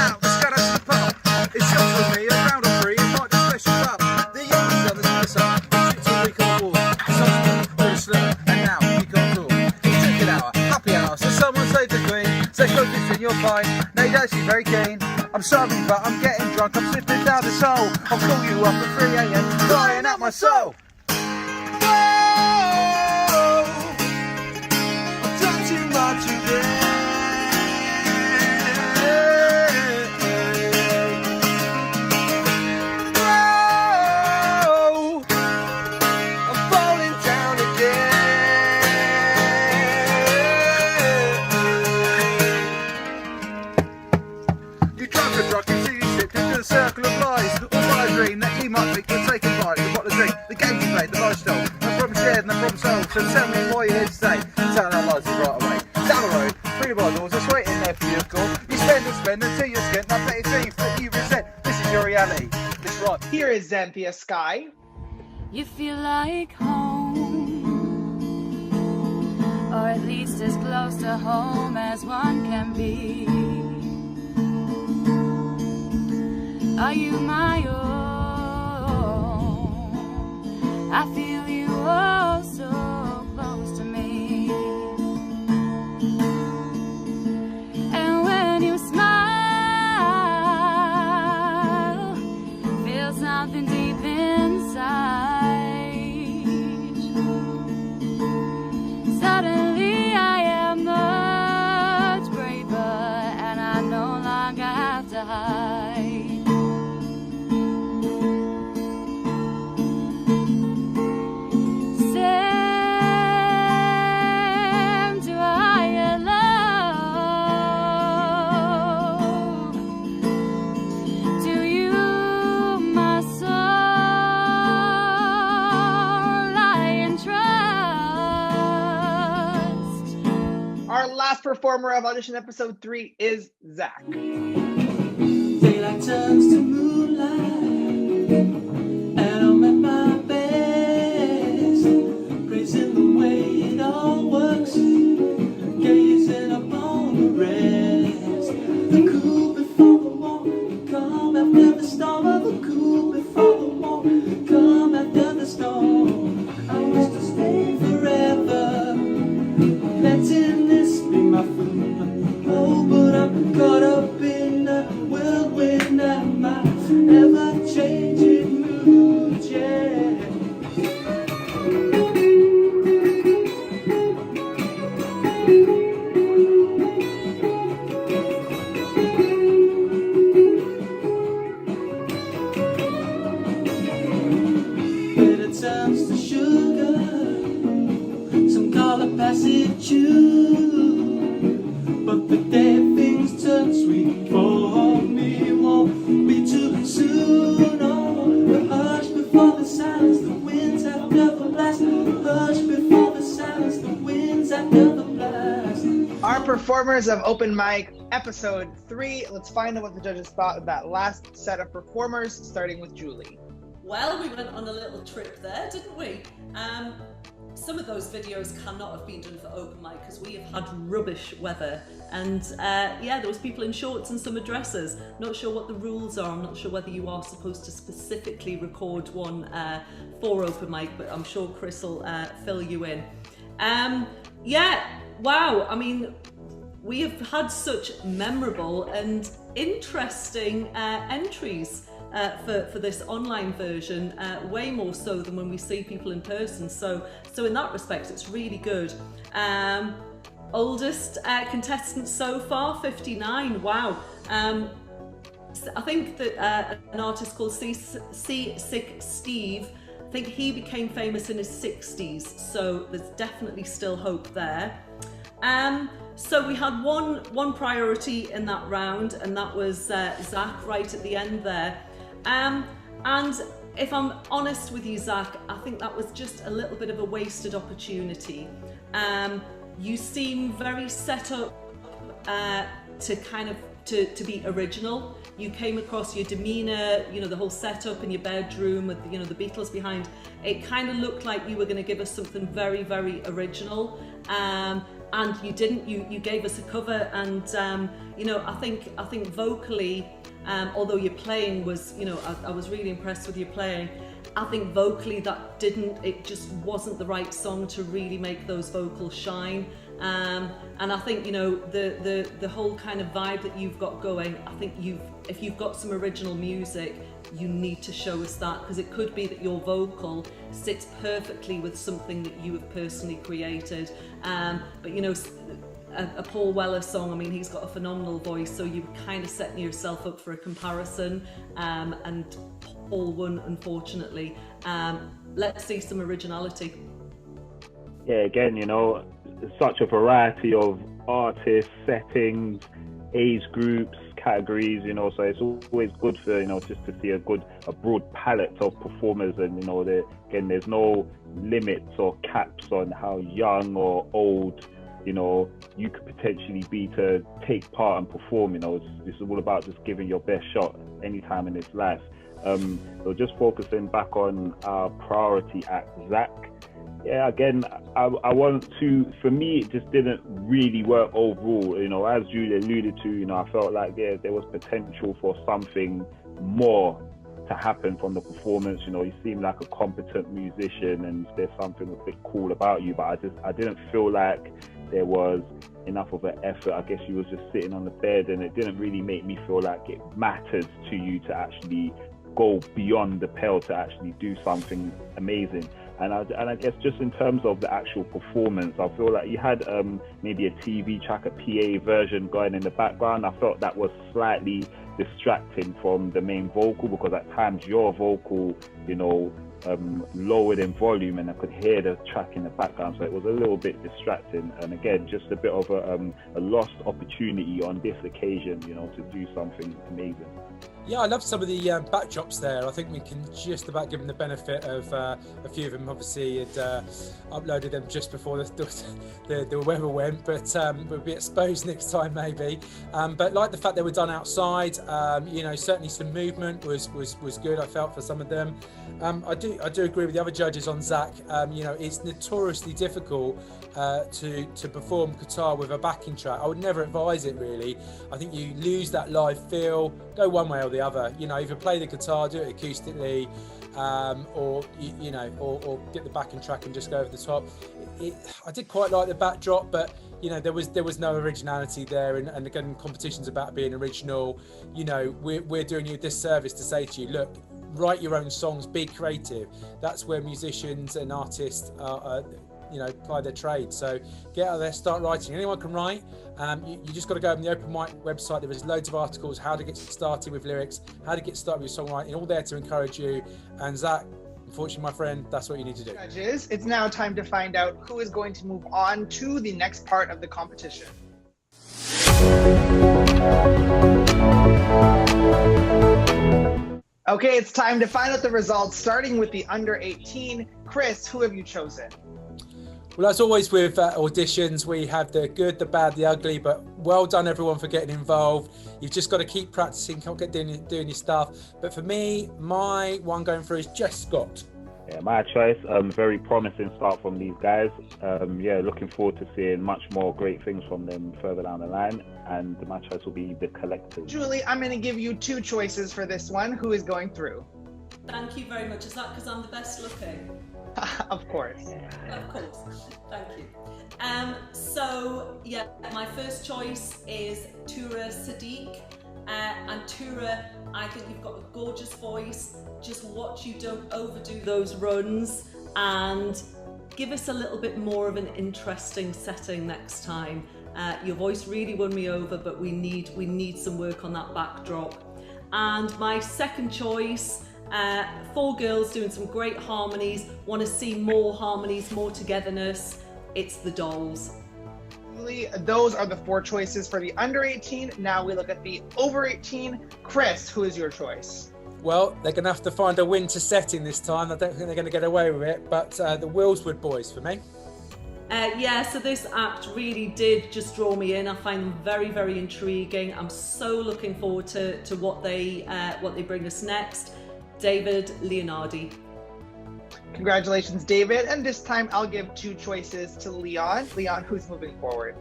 out, let's go to the pub. It's just with me, a round of three, and not the special club. The youngest of the split up, it's a week on the wall. Some very slow, and now we got tour. Ticket hour, happy hour, so someone say to Queen, say focus and you're fine. No, you're actually very keen. I'm sorry, but I'm getting drunk, I'm slipping down the soul. I'll call you up at 3 AM, crying out my soul. Whoa, I've done too much again. Circle of lies, all by a dream that you might think you're taking part in what the drink, the game you played, the lifestyle, no problem shared and no problem solved. So tell me why you're here today, tell our lives right away. Down the road, through the bottles, just waiting there for you to call. You spend until you're skint, that petty thief that you resent. This is your reality, this right. Here is Xanthia Sky. You feel like home, or at least as close to home as one can be. Are you my own? I feel you oh so close to me. And when you smile, feel something deep inside. Suddenly I am much braver, and I no longer have to hide. Performer of Audition episode 3 is Zach. Daylight turns to moonlight, and I'm at my best, praising the way it all works, gazing upon the rest. The cool before the warm, calm after the storm. The cool before the warm, calm after the storm. I wish to stay forever, letting this be my food. Oh, but I'm caught up in a whirlwind of my ever-changing mood, yeah. Bitter turns to sugar, some call it passive chew. But the day things turn sweet for me won't be too soon. Oh, the hush before the silence, the winds after the blast. The hush before the silence, the winds after the blast. Our performers of Open Mic episode 3. Let's find out what the judges thought of that last set of performers, starting with Julie. Well, we went on a little trip there, didn't we? some of those videos cannot have been done for open mic because we have had rubbish weather, and yeah, there was people in shorts and some dresses. Not sure what the rules are. I'm not sure whether you are supposed to specifically record one for open mic, but I'm sure Chris will fill you in. Yeah, wow. I mean, we have had such memorable and interesting entries for this online version, way more so than when we see people in person. So in that respect, it's really good. Oldest contestant so far, 59. Wow. I think that an artist called Sick Steve, I think he became famous in his 60s. So there's definitely still hope there. So we had one priority in that round, and that was Zach right at the end there. And if I'm honest with you, Zach, I think that was just a little bit of a wasted opportunity. You seem very set up to kind of to be original. You came across, your demeanour, you know, the whole setup in your bedroom with, you know, the Beatles behind. It kind of looked like you were going to give us something very, very original. And you didn't. You gave us a cover, and you know, I think vocally, although your playing was, you know, I was really impressed with your playing. I think vocally it just wasn't the right song to really make those vocals shine. And I think, you know, the whole kind of vibe that you've got going, I think if you've got some original music, you need to show us that, because it could be that your vocal sits perfectly with something that you have personally created. But you know, a Paul Weller song, I mean, he's got a phenomenal voice, so you're kind of setting yourself up for a comparison, and Paul won, unfortunately. Let's see some originality. Yeah, again, you know, such a variety of artists, settings, age groups, categories, you know, so it's always good for, you know, just to see a broad palette of performers. And, you know, there's no limits or caps on how young or old, you know, you could potentially be to take part and perform. You know, it's all about just giving your best shot anytime in this life. So just focusing back on our priority act, Zach. Yeah, again, I want to, for me, it just didn't really work overall. You know, as Julia alluded to, you know, I felt like there was potential for something more to happen from the performance. You know, you seem like a competent musician, and there's something a bit cool about you, but I didn't feel like there was enough of an effort. I guess you was just sitting on the bed, and it didn't really make me feel like it mattered to you to actually go beyond the pale to actually do something amazing. And I guess just in terms of the actual performance, I feel like you had maybe a TV track, a PA version going in the background. I felt that was slightly distracting from the main vocal, because at times your vocal, you know, lowered in volume, and I could hear the track in the background, so it was a little bit distracting. And again, just a bit of a lost opportunity on this occasion, you know, to do something amazing. Yeah, I love some of the backdrops there. I think we can just about give them the benefit of a few of them. Obviously, had uploaded them just before the weather went, but we'll be exposed next time maybe. But like the fact they were done outside, you know, certainly some movement was good, I felt, for some of them. I do agree with the other judges on Zach. You know, it's notoriously difficult to perform guitar with a backing track. I would never advise it, really. I think you lose that live feel. Go one way or the other. You know, either play the guitar, do it acoustically, or you know, or get the backing track and just go over the top. I did quite like the backdrop, but you know, there was no originality there. And again, competition's about being original. You know, we're doing you a disservice to say to you, look, write your own songs, be creative. That's where musicians and artists you know, apply their trade. So get out there, start writing. Anyone can write. You just got to go on the Open Mic website. There is loads of articles, how to get started with lyrics, how to get started with songwriting, all there to encourage you. And Zach, unfortunately, my friend, that's what you need to do. Judges, it's now time to find out who is going to move on to the next part of the competition. Okay, it's time to find out the results, starting with the under 18. Chris, who have you chosen? Well, as always with auditions, we have the good, the bad, the ugly, but well done everyone for getting involved. You've just got to keep practicing, can't get doing your stuff. But for me, my one going through is Jess Scott. Yeah, my choice. Very promising start from these guys. Yeah, looking forward to seeing much more great things from them further down the line. And my choice will be the Collectors. Julie, I'm going to give you 2 choices for this one. Who is going through? Thank you very much. Is that because I'm the best looking? Of course. Of course. Thank you. So yeah, my first choice is Tura Sadiq. And Tura, I think you've got a gorgeous voice. Just watch you don't overdo those runs and give us a little bit more of an interesting setting next time. Your voice really won me over, but we need some work on that backdrop. And my second choice, 4 girls doing some great harmonies. Want to see more harmonies, more togetherness. It's the Dolls. Those are the 4 choices for the under 18. Now we look at the over 18. Chris, who is your choice? Well, they're going to have to find a winter setting this time. I don't think they're going to get away with it, but the Willswood Boys for me. Yeah, so this act really did just draw me in. I find them very, very intriguing. I'm so looking forward to what they bring us next. David Leonardi. Congratulations, David. And this time I'll give 2 choices to Leon. Leon, who's moving forward?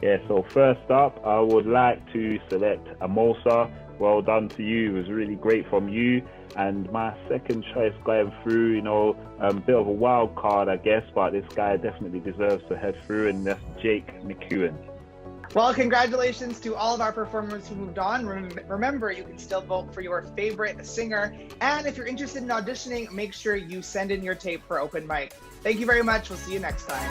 Yeah, so first up, I would like to select Amosa. Well done to you. It was really great from you. And my second choice going through, a bit of a wild card, I guess, but this guy definitely deserves to head through, and that's Jake McEwen. Well, congratulations to all of our performers who moved on. Remember, you can still vote for your favorite singer. And if you're interested in auditioning, make sure you send in your tape for open mic. Thank you very much. We'll see you next time.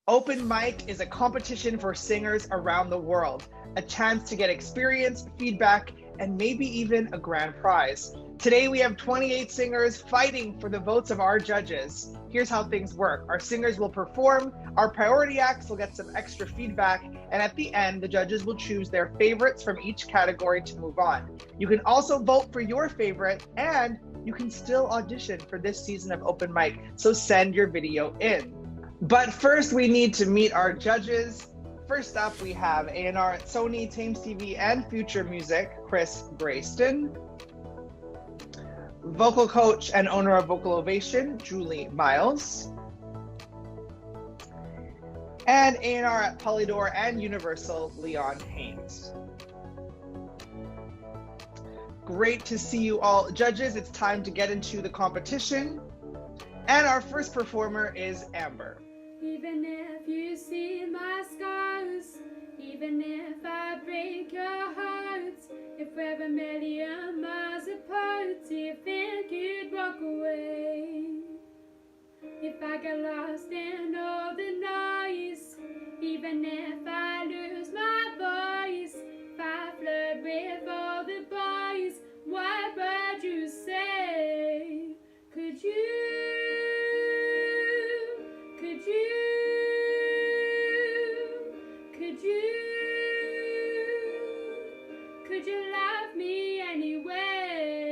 Open mic is a competition for singers around the world, a chance to get experience, feedback, and maybe even a grand prize. Today we have 28 singers fighting for the votes of our judges. Here's how things work. Our singers will perform, our priority acts will get some extra feedback, and at the end, the judges will choose their favorites from each category to move on. You can also vote for your favorite, and you can still audition for this season of Open Mic, so send your video in. But first, we need to meet our judges. First up, we have A&R at Sony, Thames TV, and Future Music, Chris Grayston. Vocal coach and owner of Vocal Ovation, Julie Miles. And A&R at Polydor and Universal, Leon Haynes. Great to see you all. Judges, it's time to get into the competition. And our first performer is Amber. Even if you see my scars, even if I break your heart, if we're a million miles apart, do you think you'd walk away? If I get lost in all the noise, even if I lose my voice, if I flirt with all the boys, what would you say? Could you love me anyway?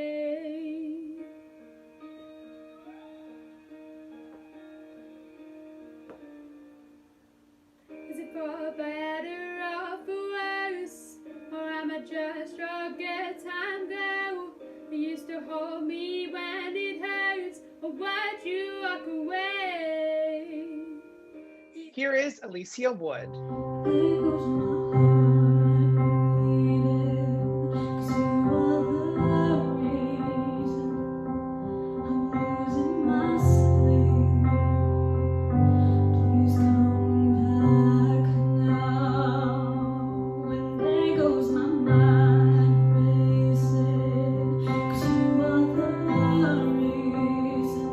hold me when it hurts, or watch you walk away. Here is Alicia Wood. There goes my heart beating, 'cause you are the reason I'm losing my sleep. Please come back now. And there goes my mind racing, 'cause you are the reason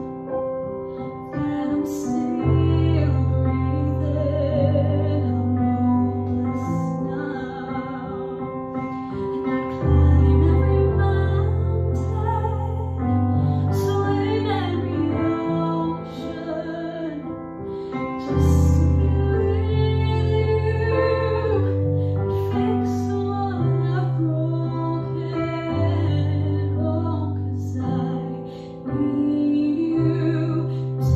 that I'm still breathing. I'm hopeless now. And I climb every mountain, swim every ocean, just to be with you and fix all I've broken. Oh, 'cause I need you to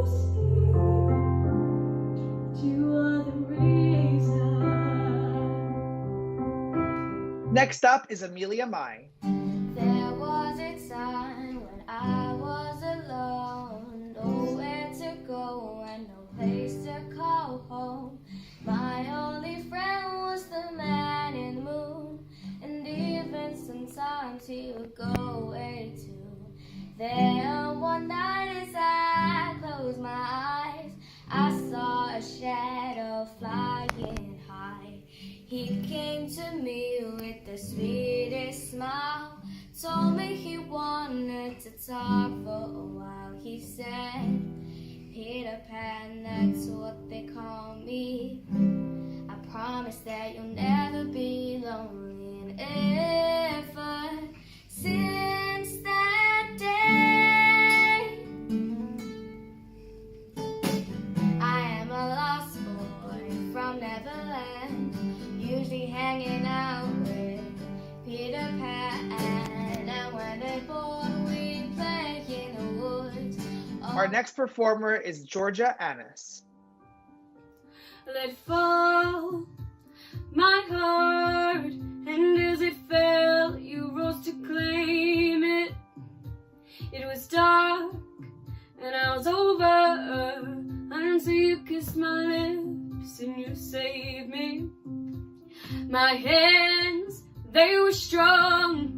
see that you are the reason. Next up is Amelia Mai. There was a time when I was alone, nowhere to go and no place to call home. My only friend was the man in the moon, and even sometimes he would go away too. Then one night as I closed my eyes, I saw a shadow flying high. He came to me with the sweetest smile, told me he wanted to talk for a while. He said, Peter Pan, that's what they call me. I promise that you'll never be lonely. And ever since that day, I am a lost boy from Neverland, usually hanging out with Peter Pan. And when they bored, we play in the woods. Our next performer is Georgia Annis. Let fall my heart, and as it fell, you rose to claim it. It was dark, and I was over until you kissed my lips and you saved me. My hands, they were strong,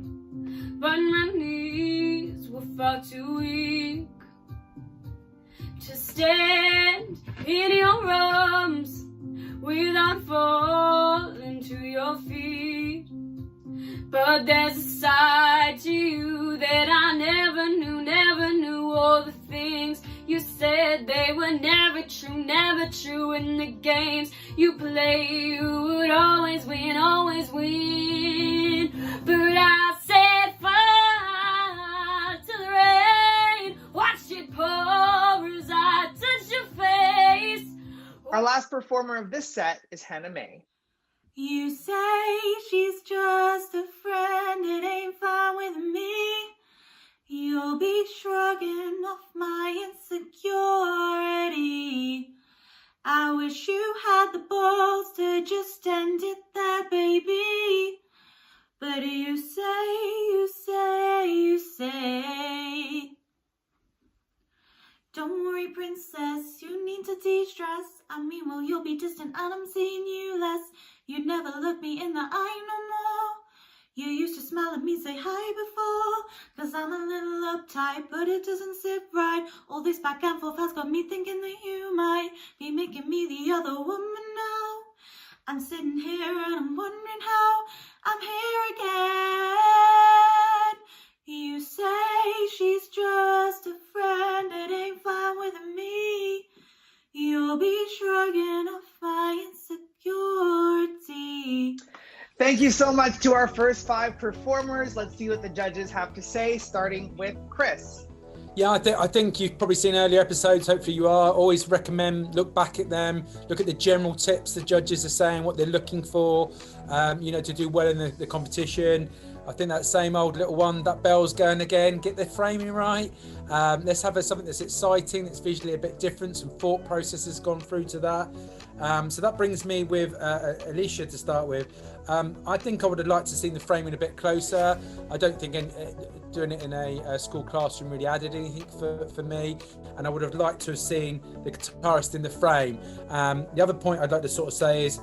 but my knees were far too weak to stand in your arms without falling to your feet. But there's a side to you that I never knew. All the things you said, they were never true. In the games you play, you would always win. But I set fire to the rain, watched it pour as I touched your face. Our last performer of this set is Hannah Mae. You say she's just a friend, it ain't fine with me. You'll be shrugging off my insecurity. I wish you had the balls to just end it there, baby. But you say, don't worry, princess, you need to de-stress. I mean, well, you'll be distant and I'm seeing you less. You'd never look me in the eye no more. You used to smile at me, say hi before, 'cause I'm a little uptight, but it doesn't sit right. All this back and forth has got me thinking that you might be making me the other woman now. I'm sitting here and I'm wondering how I'm here again. You say she's just a friend, it ain't fine with me. You'll be shrugging off my insecurity. Thank you so much to our first 5 performers. Let's see what the judges have to say, starting with Chris. Yeah, I think you've probably seen earlier episodes. Hopefully you are. Always recommend, look back at them, look at the general tips the judges are saying, what they're looking for, to do well in the competition. I think that same old little one, that bell's going again. Get the framing right. Let's have something that's exciting, that's visually a bit different. Some thought process has gone through to that. So that brings me with Alicia to start with. I think I would have liked to see the framing a bit closer. I don't think doing it in a school classroom really added anything for me, and I would have liked to have seen the guitarist in the frame. The other point I'd like to sort of say is,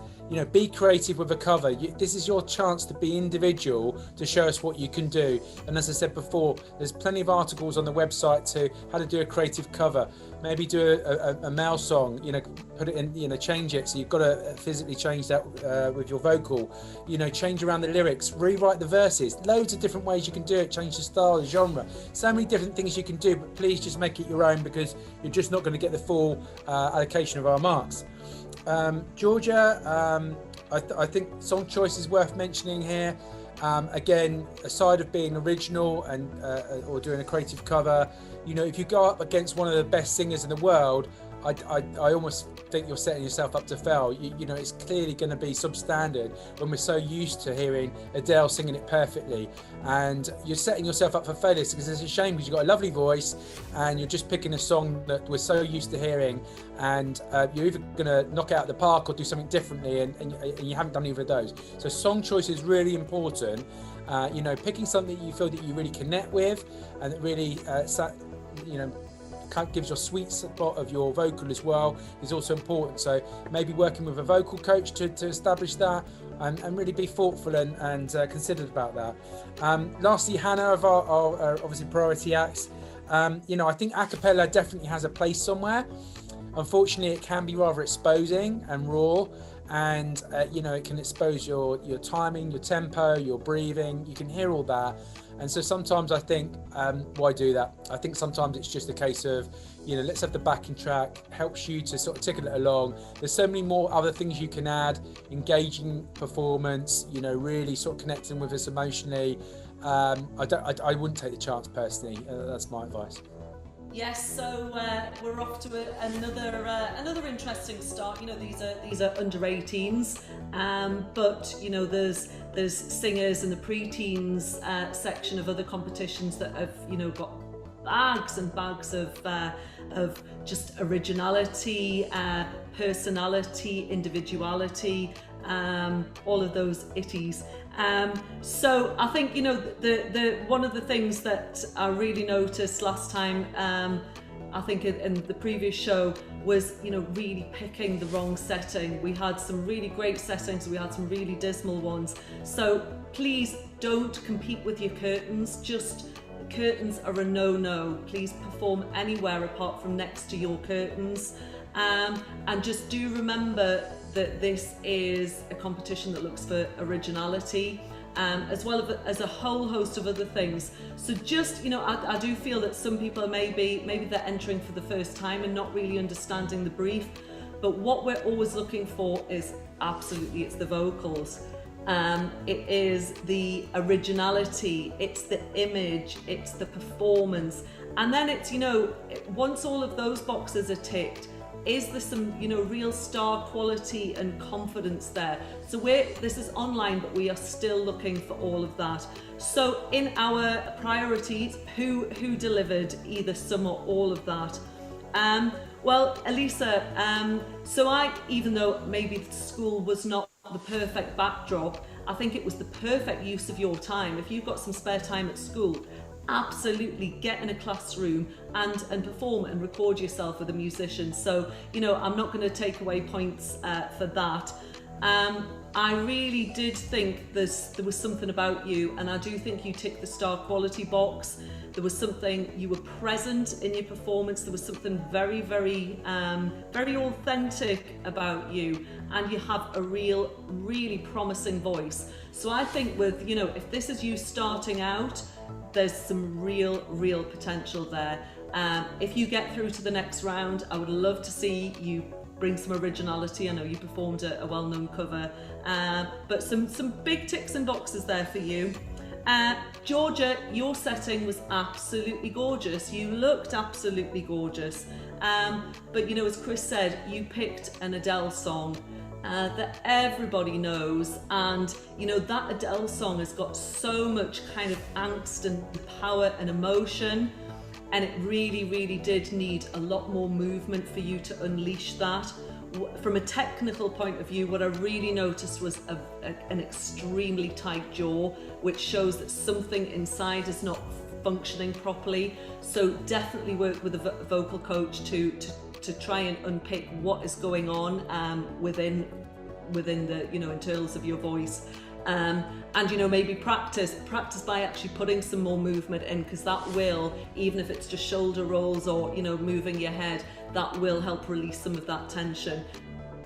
be creative with a cover. This is your chance to be individual, to show us what you can do. And as I said before, there's plenty of articles on the website to how to do a creative cover. Maybe do a male song, put it in, change it. So you've got to physically change that with your vocal, change around the lyrics, rewrite the verses, loads of different ways you can do it, change the style, the genre, so many different things you can do, but please just make it your own, because you're just not going to get the full allocation of our marks. Georgia, I think song choice is worth mentioning here. Again, aside of being original and or doing a creative cover, if you go up against one of the best singers in the world, I almost think you're setting yourself up to fail. It's clearly going to be substandard when we're so used to hearing Adele singing it perfectly, and you're setting yourself up for failure, because it's a shame, because you've got a lovely voice and you're just picking a song that we're so used to hearing, and you're either going to knock it out of the park or do something differently, and you haven't done either of those. So song choice is really important. Picking something that you feel that you really connect with and that really gives your sweet spot of your vocal as well is also important. So maybe working with a vocal coach to establish that, and really be thoughtful and considered about that. Lastly, Hannah, of our obviously priority acts, I think a cappella definitely has a place somewhere. Unfortunately, it can be rather exposing and raw, and it can expose your timing, your tempo, your breathing. You can hear all that. And so sometimes I think, why do that? I think sometimes it's just a case of, let's have the backing track, helps you to sort of tickle it along. There's so many more other things you can add, engaging performance, really sort of connecting with us emotionally. I wouldn't take the chance personally. That's my advice. Yes, so we're off to another interesting start. These are under 18s, but there's singers in the pre-teens section of other competitions that have got bags and bags of just originality, personality, individuality, all of those itties. So I think the one of the things that I really noticed last time, I think in the previous show, was really picking the wrong setting. We had some really great settings, we had some really dismal ones. So please don't compete with your curtains. Curtains are a no-no. Please perform anywhere apart from next to your curtains, and just do remember that this is a competition that looks for originality, as well as a whole host of other things. So just, I do feel that some people are maybe they're entering for the first time and not really understanding the brief, but what we're always looking for is it's the vocals. It is the originality, it's the image, it's the performance, and then it's, once all of those boxes are ticked, is there some, real star quality and confidence there? So this is online, but we are still looking for all of that. So in our priorities, who delivered either some or all of that? Well, Elisa, so even though maybe school was not the perfect backdrop, I think it was the perfect use of your time. If you've got some spare time at school, absolutely get in a classroom and perform and record yourself with a musician. So, I'm not going to take away points for that. I really did think there was something about you, and I do think you ticked the star quality box. There was something, you were present in your performance. There was something very, very, very authentic about you, and you have a really promising voice. So I think with, if this is you starting out, there's some real potential there. If you get through to the next round, I would love to see you bring some originality. I know you performed a well-known cover, but some big ticks and boxes there for you. Georgia, your setting was absolutely gorgeous. You looked absolutely gorgeous. But as Chris said, you picked an Adele song. that everybody knows, and you know that Adele song has got so much kind of angst and power and emotion, and it really did need a lot more movement for you to unleash that. From a technical point of view, what I really noticed was an extremely tight jaw, which shows that something inside is not functioning properly. So definitely work with a vocal coach to try and unpick what is going on within the, you know, internals of your voice. And you know, maybe practice by actually putting some more movement in, because that will, even if it's just shoulder rolls or, you know, moving your head, that will help release some of that tension.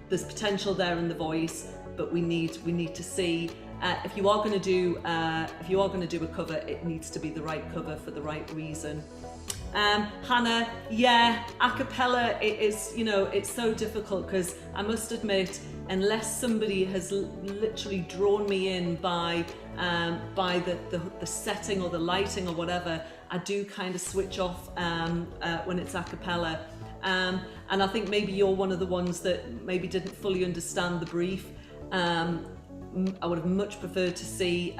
There's potential there in the voice, but we need to see if you are going to do a cover, it needs to be the right cover for the right reason. Hannah, yeah, a cappella, it is, you know, it's so difficult, because I must admit, unless somebody has literally drawn me in by the setting or the lighting or whatever, I do kind of switch off when it's a cappella. And I think maybe you're one of the ones that maybe didn't fully understand the brief. I would have much preferred to see,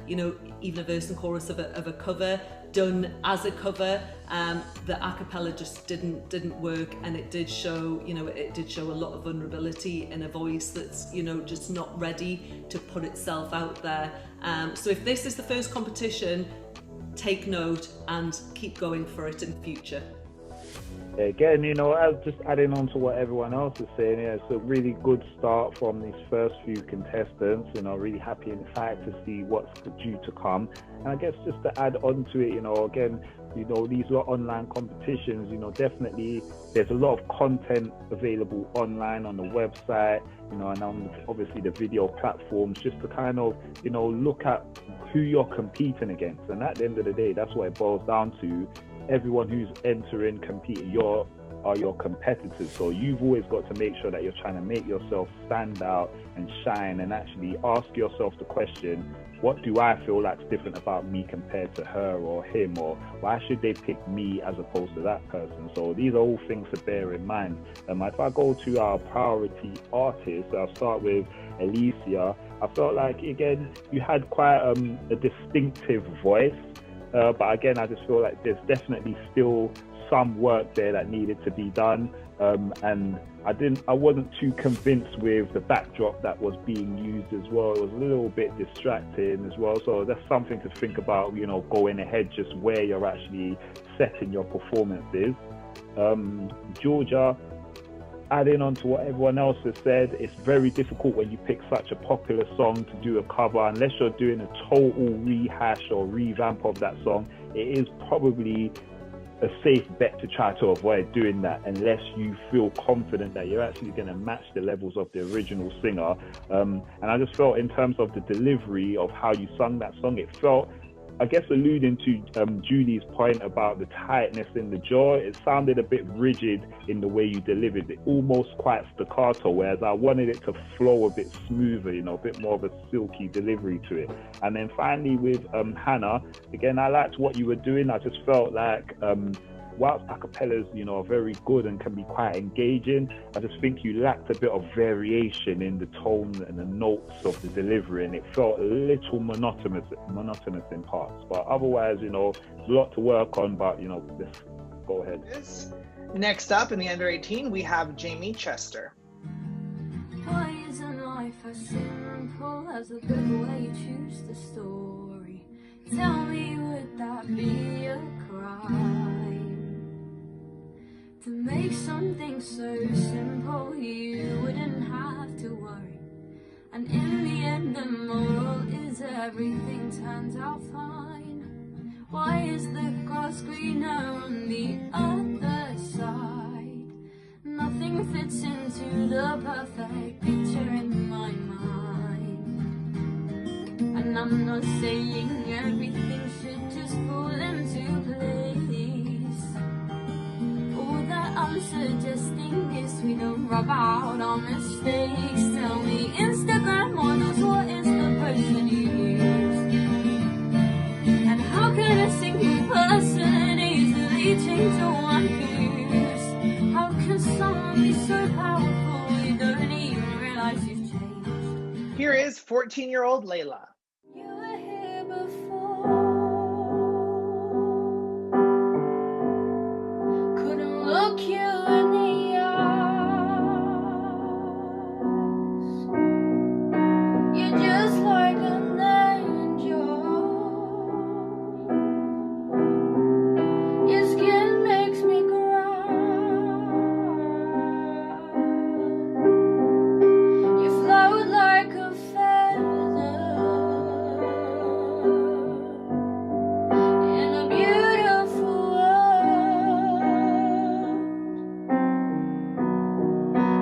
you know, even a verse and chorus of a cover done as a cover. The a cappella just didn't work, and it did show, you know, a lot of vulnerability in a voice that's, you know, just not ready to put itself out there. So if this is the first competition, take note and keep going for it in future. Again, you know, as just adding on to what everyone else is saying, yeah, it's a really good start from these first few contestants. You know, really happy in fact to see what's due to come. And I guess just to add on to it, you know, again, you know, these lot online competitions, you know, definitely there's a lot of content available online on the website, you know, and on obviously the video platforms, just to kind of, you know, look at who you're competing against. And at the end of the day, that's what it boils down to. Everyone who's entering, competing, are your competitors. So you've always got to make sure that you're trying to make yourself stand out and shine, and actually ask yourself the question, what do I feel like's different about me compared to her or him, or why should they pick me as opposed to that person? So these are all things to bear in mind. If I go to our priority artists, I'll start with Alicia. I felt like, again, you had quite a distinctive voice. But again, I just feel like there's definitely still some work there that needed to be done. And I wasn't too convinced with the backdrop that was being used as well. It was a little bit distracting as well. So that's something to think about, you know, going ahead, just where you're actually setting your performances. Georgia, adding on to what everyone else has said, it's very difficult when you pick such a popular song to do a cover, unless you're doing a total rehash or revamp of that song. It is probably a safe bet to try to avoid doing that, unless you feel confident that you're actually going to match the levels of the original singer. And I just felt, in terms of the delivery of how you sung that song, it felt, I guess, alluding to Julie's point about the tightness in the jaw, it sounded a bit rigid in the way you delivered it, almost quite staccato, whereas I wanted it to flow a bit smoother, you know, a bit more of a silky delivery to it. And then finally with Hannah, again, I liked what you were doing. I just felt like, whilst acapellas, you know, are very good and can be quite engaging, I just think you lacked a bit of variation in the tone and the notes of the delivery, and it felt a little monotonous in parts. But otherwise, you know, a lot to work on, but, you know, let's go ahead. Next up in the under 18, we have Jamie Chester. Why isn't life as simple as the book where you choose the story? Tell me, would that be a crime? To make something so simple, you wouldn't have to worry. And in the end, the moral is everything turns out fine. Why is the grass greener on the other side? Nothing fits into the perfect picture in my mind. And I'm not saying everything should just fall into place. All that I'm suggesting is we don't rub out our mistakes. Tell me, Instagram models, what is the person you use? And how can a single person easily change the one who's? How can someone be so powerful you don't even realize Here is 14-year-old Layla. You were here before. Couldn't look you in the eyes. You're just like an angel. Your skin makes me cry. You float like a feather in a beautiful world.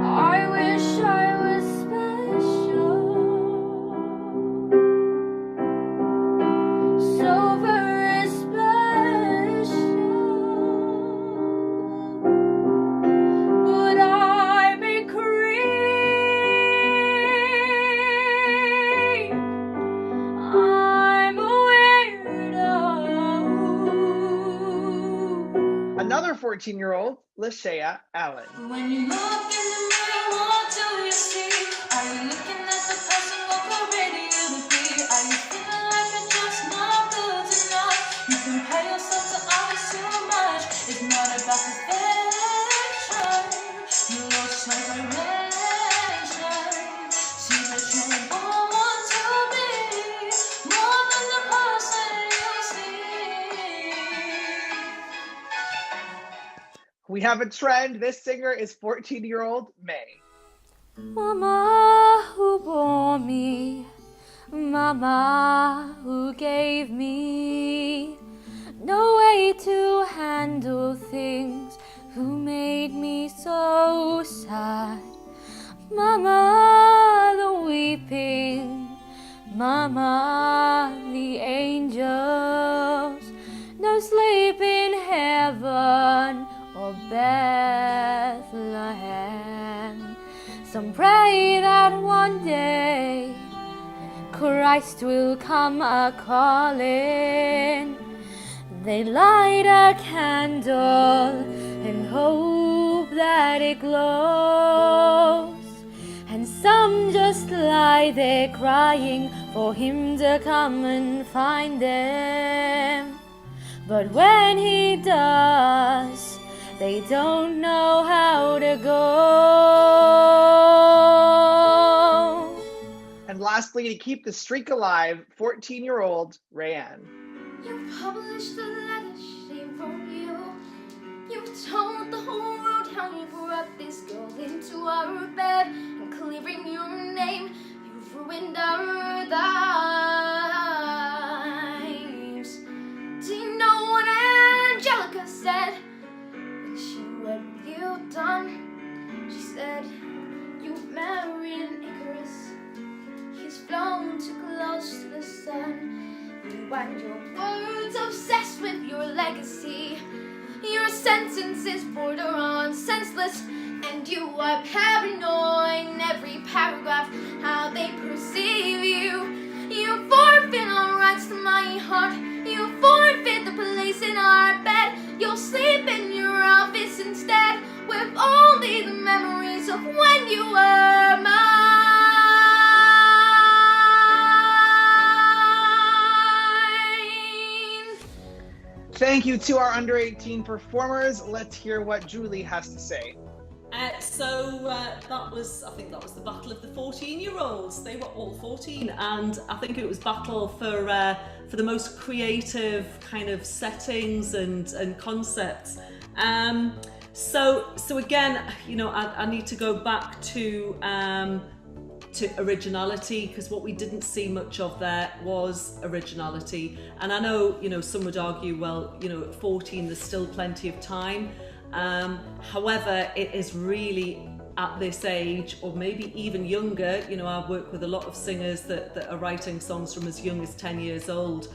I wish I was special, so very special, but I'm a creep. I'm a weirdo. Another 14-year-old, Lashea Allen. When you look in the mirror, what do you see? Are you looking at the person what you're ready to be? Are you feeling like you're just not good enough? You compare yourself to others too much. It's not about perfection. You look so direction. See that you're born to be more than the person you see. We have a trend. This singer is 14-year-old May. Mama who bore me, Mama who gave me no way to handle things, who made me so sad. Mama the weeping, Mama the angels, no sleep in heaven or Bethlehem. Some pray that one day Christ will come a-calling. They light a candle and hope that it glows. And some just lie there crying for him to come and find them. But when he does, they don't know how to go. And lastly, to keep the streak alive, 14-year-old Rayanne. You published the letter she wrote you. You told the whole world how you brought this girl into our bed, and clearing your name, you've ruined our lives. Do you know what Angelica said when she read what you've done? She said, you've married an Icarus. He's flown too close to the sun. You and your words obsessed with your legacy. Your sentences border on senseless, and you are paranoid in every paragraph how they perceive you. You forfeit our rights to my heart. You forfeit the place in our bed. You'll sleep in your office instead, with only the memories of when you were mine. Thank you to our under 18 performers. Let's hear what Julie has to say. I think that was the battle of the 14-year-olds. They were all 14, and I think it was battle for the most creative kind of settings and concepts. So again, you know, I need to go back to originality, because what we didn't see much of there was originality. And I know, you know, some would argue, well, you know, at 14 there's still plenty of time. However, it is really at this age, or maybe even younger, you know, I work with a lot of singers that are writing songs from as young as 10 years old.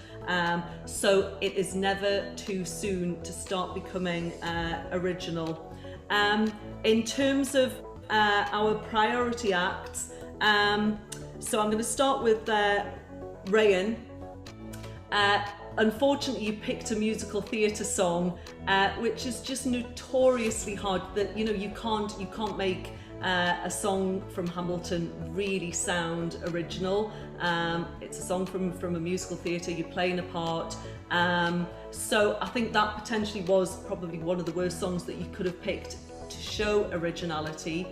So it is never too soon to start becoming original. In terms of our priority acts, so I'm going to start with Rayanne. Unfortunately, you picked a musical theatre song, which is just notoriously hard. That, you know, you can't make a song from Hamilton really sound original. It's a song from a musical theatre, you're playing a part. So I think that potentially was probably one of the worst songs that you could have picked to show originality.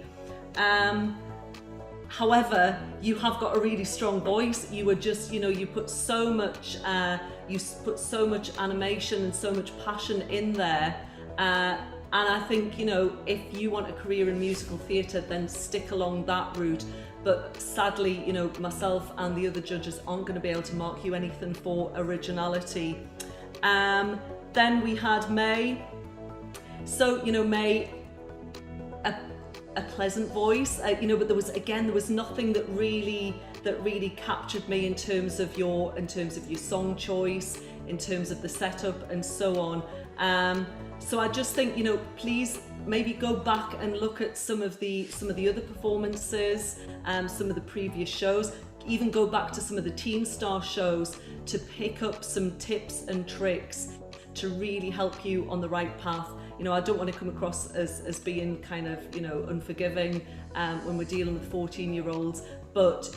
However, you have got a really strong voice. You were just, you put so much animation and so much passion in there. And I think, if you want a career in musical theatre, then stick along that route. But sadly, myself and the other judges aren't going to be able to mark you anything for originality. Then we had May. So, May, a pleasant voice, but there was nothing that really captured me in terms of your song choice, in terms of the setup and so on. So I just think, please maybe go back and look at some of the other performances, some of the previous shows, even go back to some of the Teen Star shows to pick up some tips and tricks to really help you on the right path. I don't want to come across as being kind of, unforgiving when we're dealing with 14-year-olds, but,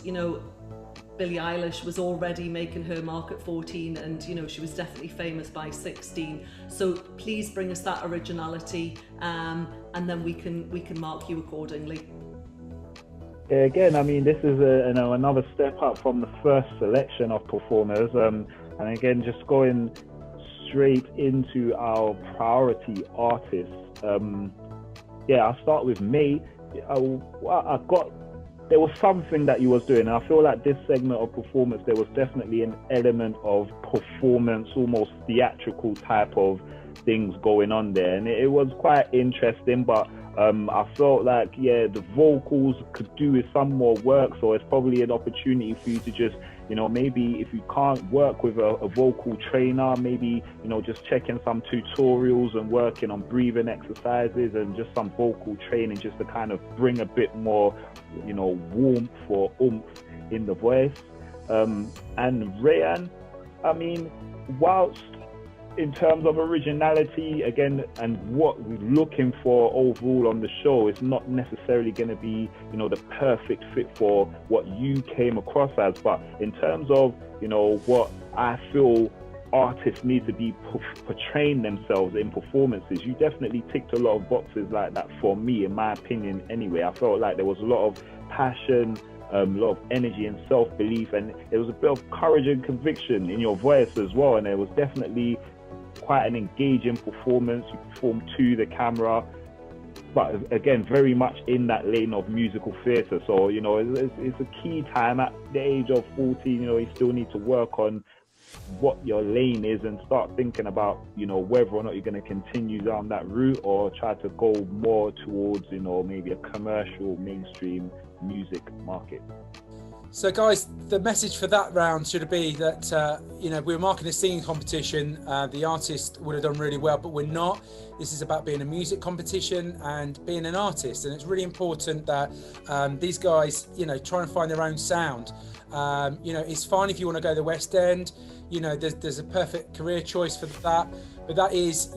Billie Eilish was already making her mark at 14 and, she was definitely famous by 16. So please bring us that originality and then we can mark you accordingly. Yeah, again, I mean, this is another step up from the first selection of performers. And again, just going straight into our priority artists. I'll start with May. There was something that you was doing, and I feel like this segment of performance, there was definitely an element of performance, almost theatrical type of things going on there, and it was quite interesting. But I felt like, the vocals could do with some more work, so it's probably an opportunity for you to just, maybe if you can't work with a vocal trainer, maybe, just checking some tutorials and working on breathing exercises and just some vocal training just to kind of bring a bit more, warmth or oomph in the voice. And Rayan, I mean, whilst in terms of originality, again, and what we're looking for overall on the show, it's not necessarily going to be, the perfect fit for what you came across as. But in terms of, what I feel artists need to be portraying themselves in performances, you definitely ticked a lot of boxes like that for me, in my opinion anyway. I felt like there was a lot of passion, a lot of energy and self-belief, and there was a bit of courage and conviction in your voice as well. And it was definitely quite an engaging performance. You performed to the camera, but again, very much in that lane of musical theatre. So, it's a key time at the age of 14, you still need to work on what your lane is and start thinking about, whether or not you're going to continue down that route or try to go more towards, maybe a commercial mainstream music market. So guys, the message for that round should be that, we're marking a singing competition. The artist would have done really well, but we're not. This is about being a music competition and being an artist. And it's really important that these guys, try and find their own sound. It's fine if you want to go the West End, there's a perfect career choice for that. But that is,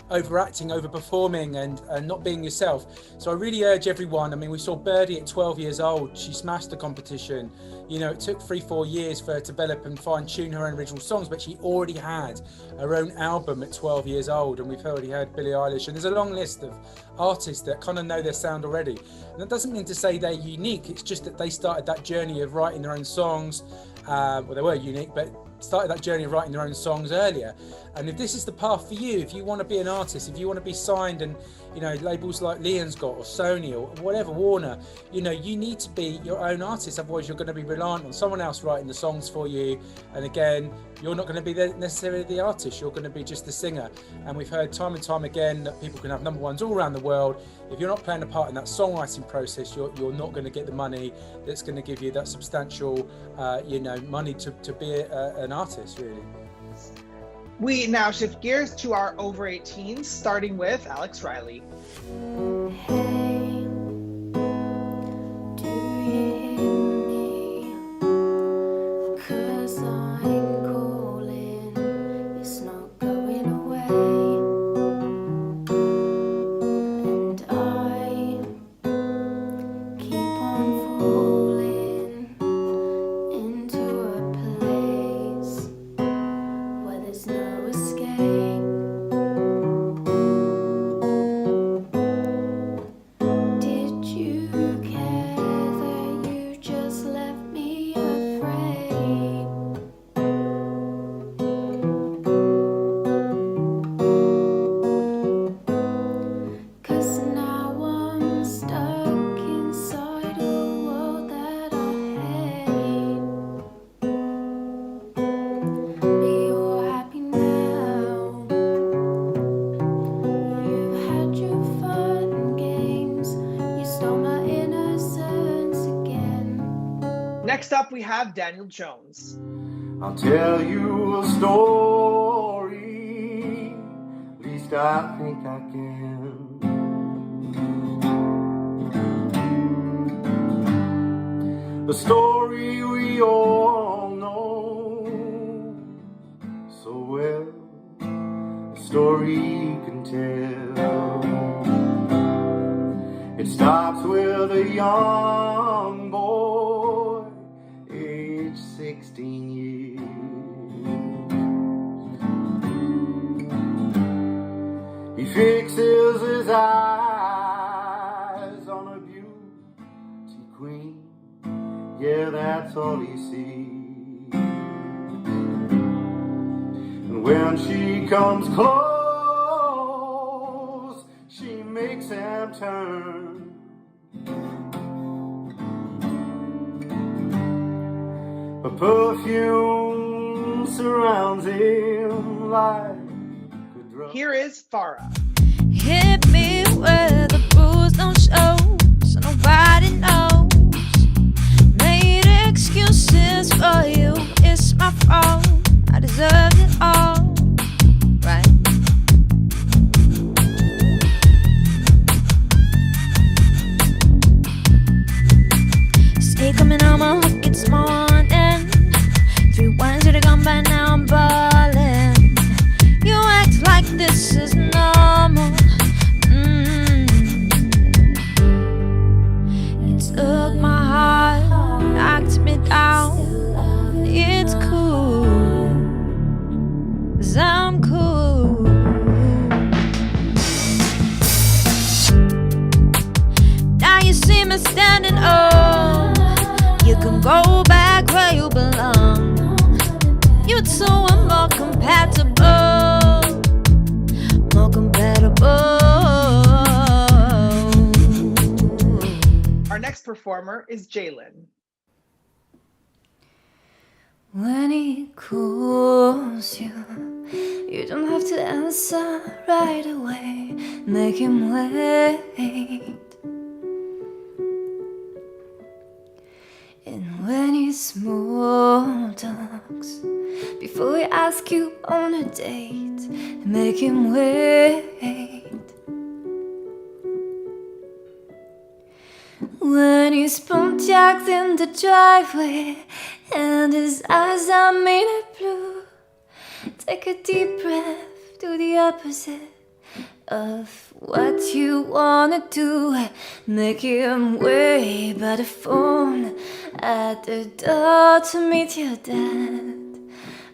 overacting, overperforming and not being yourself. So I really urge everyone. I mean, we saw Birdie at 12 years old. She smashed the competition. It took 3-4 years for her to develop and fine tune her own original songs, but she already had her own album at 12 years old. And we've already heard Billie Eilish, and there's a long list of artists that kind of know their sound already. And that doesn't mean to say they're unique. It's just that they started that journey of writing their own songs. Well, they were unique, but started that journey of writing their own songs earlier. And if this is the path for you, if you want to be an artist, if you want to be signed and labels like Leon's got or Sony or whatever, Warner, you need to be your own artist, otherwise you're going to be reliant on someone else writing the songs for you. And again, you're not going to be necessarily the artist, you're going to be just the singer. And we've heard time and time again that people can have number ones all around the world. If you're not playing a part in that songwriting process, you're not going to get the money that's going to give you that substantial money to be an artist, really. We now shift gears to our over 18s, starting with Alex Riley. Hey, do you hear me? 'Cause I'm calling, it's not going away. And I Next up, we have Daniel Jones. I'll tell you a story, at least I think I can. A story we all know so well, a story you can tell. It starts with a young boy, age 16 years. He fixes his eyes on a beauty queen. Yeah, that's all he sees. And when she comes close, she makes him turn. Her perfume surrounds him like a drug. Here is Farah. Hit me where the bruise don't show, so nobody knows. Made excuses for you, it's my fault. I deserved it all, right? Stay coming on my hook, it's morning. 3 wines should have gone by now, I'm ballin'. You act like this is normal. You took my heart, knocked me down. It's cool, 'cause I'm cool. Now you see me standing up. You can go back where you belong. You two are more compatible, more compatible. Our next performer is Jalen. When he calls you, you don't have to answer right away. Make him wait. And when he small talks, before he asks you on a date, make him wait. When he's Pontiacs in the driveway and his eyes are made of blue, take a deep breath, do the opposite of what you wanna do. Make him wait by the phone at the door to meet your dad.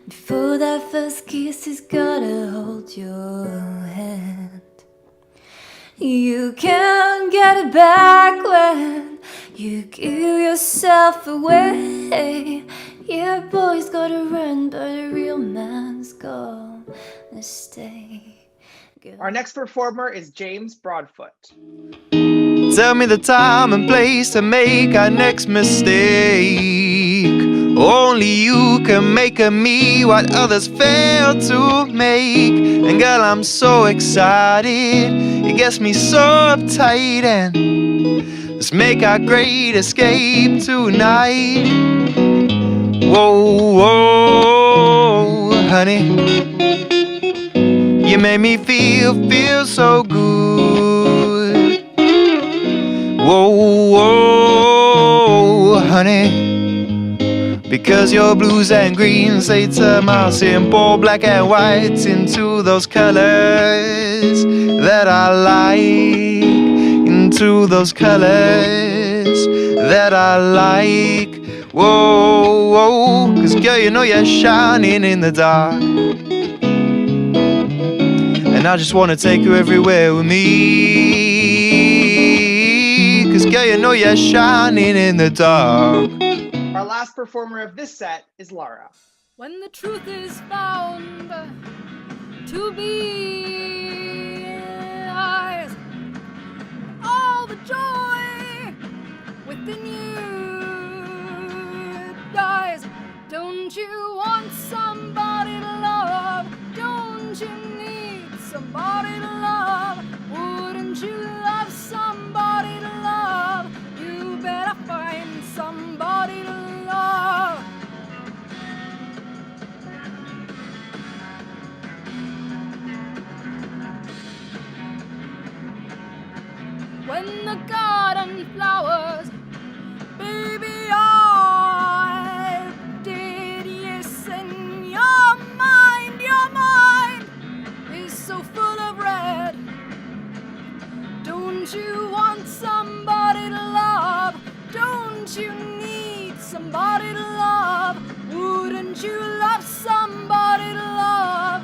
Before that first kiss, he's gotta hold your hand. You can't get it back when you give yourself away. Yeah, boy's gotta run, but a real man's gonna stay. Our next performer is James Broadfoot. Tell me the time and place to make our next mistake. Only you can make of me what others fail to make. And girl, I'm so excited, it gets me so uptight. And let's make our great escape tonight. Whoa, whoa, honey, you made me feel so good. Whoa, whoa, honey, because your blues and greens, they turn my simple black and whites into those colors that I like, into those colors that I like. Whoa, whoa, 'cause girl, you know you're shining in the dark. And I just wanna take you everywhere with me, 'cause girl, you know you're shining in the dark. Our last performer of this set is Lara. When the truth is found to be lies, all the joy within you dies. Don't you want somebody to love? Don't you need somebody to love? Wouldn't you love somebody to love? You better find somebody to love. when the garden flowers. Baby, I did, yes, and your mind is so full of red. Don't you want somebody to love? Don't you need somebody to love? Wouldn't you love somebody to love?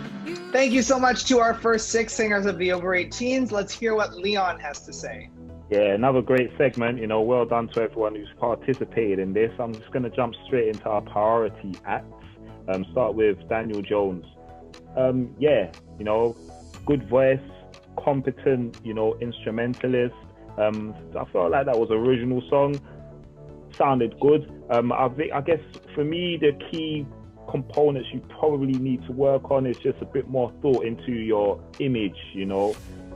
Thank you so much to our first 6 singers of the over 18s. Let's hear what Leon has to say. Yeah, another great segment. Well done to everyone who's participated in this. I'm just going to jump straight into our priority acts. Start with Daniel Jones. Good voice, competent, instrumentalist. I felt like that was an original song. Sounded good. I guess for me, the key components you probably need to work on is just a bit more thought into your image.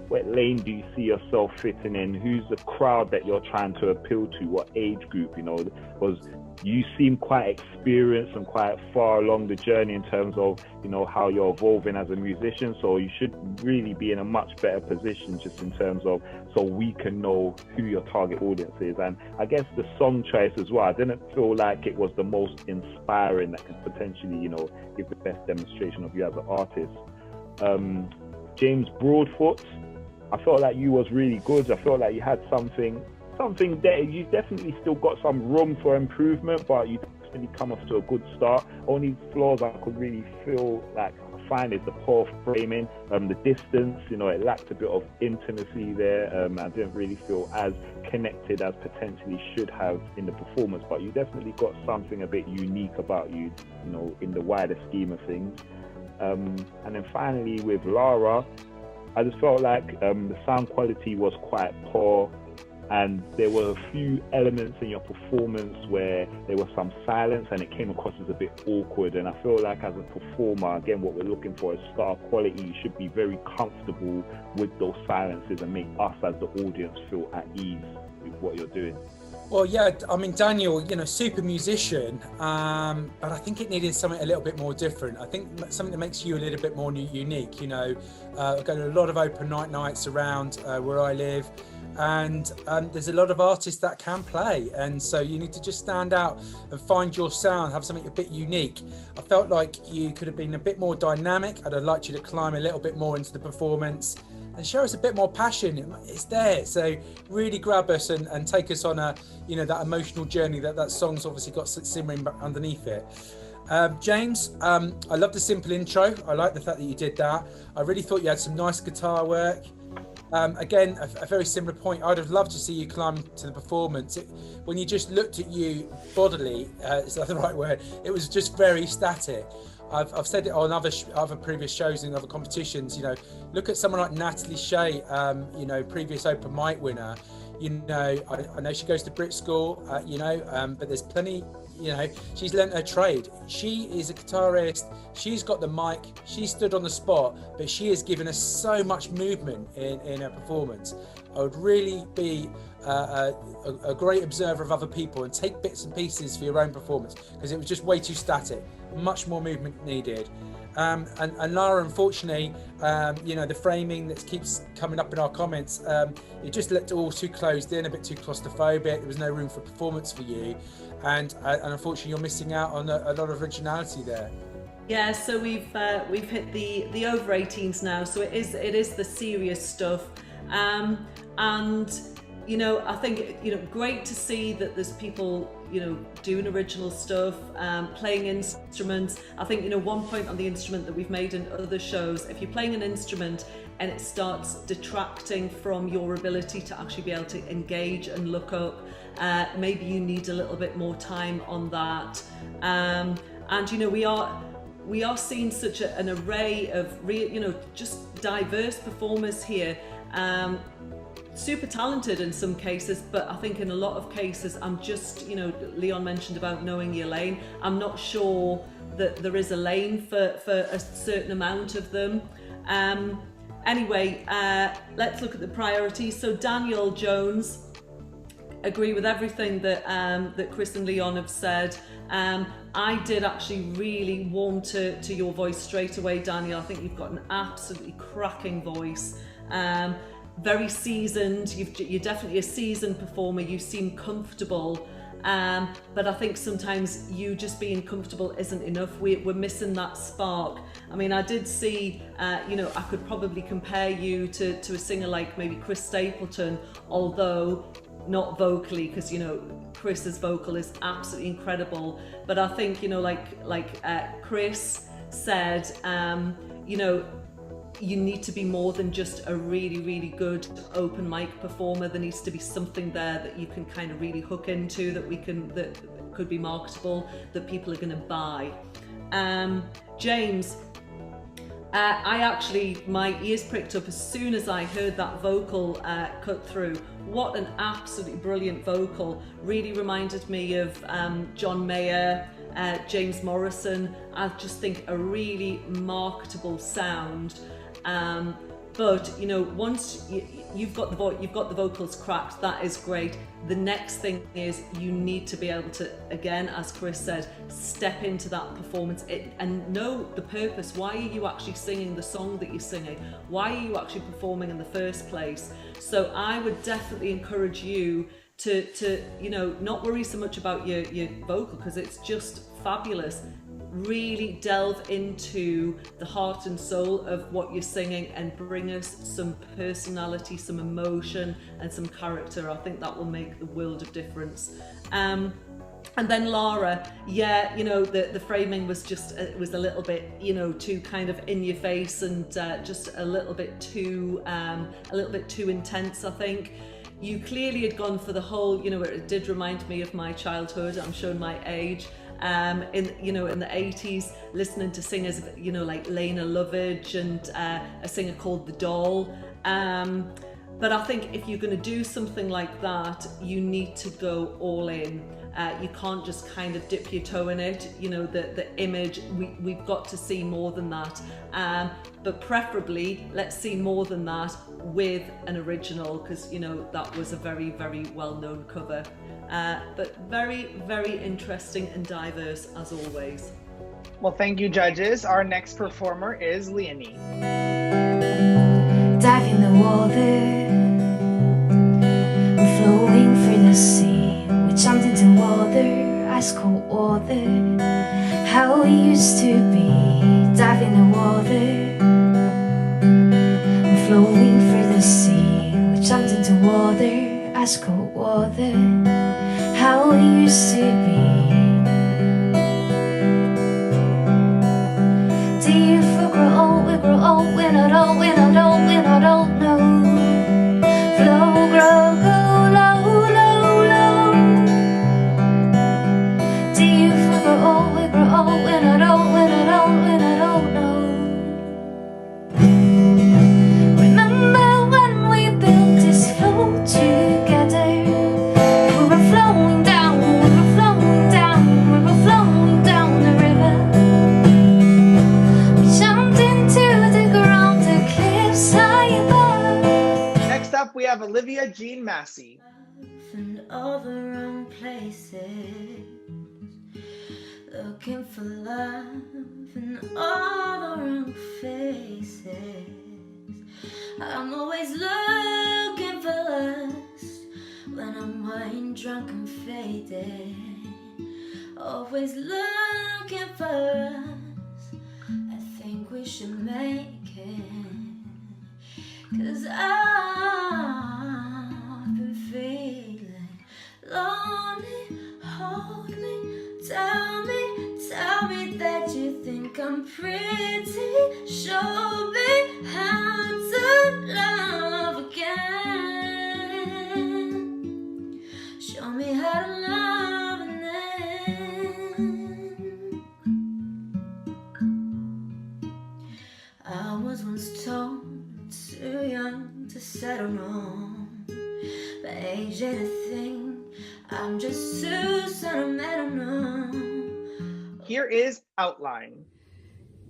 What lane do you see yourself fitting in? Who's the crowd that you're trying to appeal to? What age group? Because you seem quite experienced and quite far along the journey in terms of how you're evolving as a musician, so you should really be in a much better position just in terms of so we can know who your target audience is. And I guess the song choice as well, I didn't feel like it was the most inspiring that could potentially give the best demonstration of you as an artist. James Broadfoot, I felt like you was really good. I felt like you had something there. You definitely still got some room for improvement, but you definitely come off to a good start. Only flaws I could really feel like find is the poor framing, the distance. It lacked a bit of intimacy there. I didn't really feel as connected as potentially should have in the performance, but you definitely got something a bit unique about you, in the wider scheme of things. And then finally with Lara, I just felt like the sound quality was quite poor, and there were a few elements in your performance where there was some silence and it came across as a bit awkward. And I feel like as a performer, again, what we're looking for is star quality. You should be very comfortable with those silences and make us as the audience feel at ease with what you're doing. Well, yeah, I mean, Daniel, super musician, but I think it needed something a little bit more different. I think something that makes you a little bit more unique. I go to a lot of open nights around where I live, and there's a lot of artists that can play, and so you need to just stand out and find your sound, have something a bit unique. I felt like you could have been a bit more dynamic. I'd have liked you to climb a little bit more into the performance and show us a bit more passion. It's there, so really grab us and take us on a that emotional journey that song's obviously got simmering underneath it. James, I love the simple intro. I like the fact that you did that. I really thought you had some nice guitar work. Again, a very similar point. I'd have loved to see you climb to the performance. When you just looked at you bodily, is that the right word? It was just very static. I've said it on other previous shows and other competitions. Look at someone like Natalie Shea, previous open mic winner. I know she goes to Brit School, but there's plenty. She's learnt her trade. She is a guitarist. She's got the mic. She stood on the spot, but she has given us so much movement in her performance. I would really be a great observer of other people and take bits and pieces for your own performance, because it was just way too static. Much more movement needed. And Lara, unfortunately, the framing that keeps coming up in our comments, it just looked all too closed in, a bit too claustrophobic. There was no room for performance for you, and unfortunately, you're missing out on a lot of originality there. Yeah, so we've hit the over 18s now, so it is the serious stuff, and I think great to see that there's people doing original stuff, playing instruments. I think one point on the instrument that we've made in other shows, if you're playing an instrument and it starts detracting from your ability to actually be able to engage and look up, maybe you need a little bit more time on that. And we are seeing such an array of just diverse performers here. Super talented in some cases, but I think in a lot of cases I'm just, Leon mentioned about knowing your lane. I'm not sure that there is a lane for a certain amount of them. Anyway, let's look at the priorities. So Daniel Jones, agree with everything that Chris and Leon have said. I did actually really warm to your voice straight away, Daniel. I think you've got an absolutely cracking voice. very seasoned. You're definitely a seasoned performer. You seem comfortable. But I think sometimes you just being comfortable isn't enough. We're missing that spark. I mean, I did see, you know, I could probably compare you to a singer like maybe Chris Stapleton, although not vocally, because, you know, Chris's vocal is absolutely incredible. But I think, you know, like Chris said, you know, you need to be more than just a really, really good open mic performer. There needs to be something there that you can kind of really hook into, that could be marketable, that people are going to buy. James, my ears pricked up as soon as I heard that vocal cut through. What an absolutely brilliant vocal. Really reminded me of John Mayer, James Morrison. I just think a really marketable sound. But you know, once you've got the vocals cracked, that is great. The next thing is you need to be able to, again, as Chris said, step into that performance and know the purpose. Why are you actually singing the song that you're singing? Why are you actually performing in the first place? So I would definitely encourage you to you know, not worry so much about your vocal, because it's just fabulous. Really delve into the heart and soul of what you're singing and bring us some personality, some emotion and some character. I think that will make the world of difference. And then Lara, yeah, you know, the framing was just, it was a little bit, you know, too kind of in your face and just a little bit too intense, I think. You clearly had gone for the whole, you know, it did remind me of my childhood. I'm showing my age. In the 80s, listening to singers, you know, like Lena Lovitch and a singer called The Doll. But I think if you're going to do something like that, you need to go all in. You can't just kind of dip your toe in it. You know, the image, we've got to see more than that. But preferably, let's see more than that with an original, because, you know, that was a very, very well-known cover. But very, very interesting and diverse as always. Well, thank you, judges. Our next performer is Leonie. Dive in the water, flowing through the sea. We jumped into water, ice cold water, how we used to be. Dive in the water, flowing through the sea. We jumped into water, ice cold water, how we used to be. Do you feel grow old? We grow old. We're not old. We're not old. We're not old. No. Flow, grow, go low, low, low. Do you feel grow old? We grow old. We're not old. We're not old. We're not old. No. Remember when we built this flow together? We were flowing down. We were flowing down. We were flowing down the river. We jumped into the ground, the cliffs high above. Next up, we have Olivia Jean Massey. And all the wrong places, looking for love in all the wrong faces. I'm always looking for lust when I'm wine drunk and faded. Always looking for us. I think we should make it, 'cause I've been feeling lonely. Hold me, tell me that you think I'm pretty. Show me how to love again. Show me how to love and then. I was once told I'm too young to settle on, but age ain't a thing. I'm just too sentimental. Here is Outline.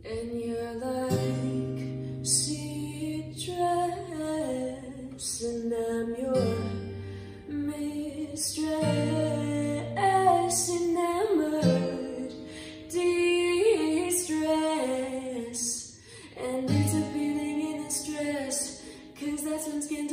And you're like sea dress, and I'm your mistress, enamored, distress, and it's a feeling in the stress, 'cause that's when skin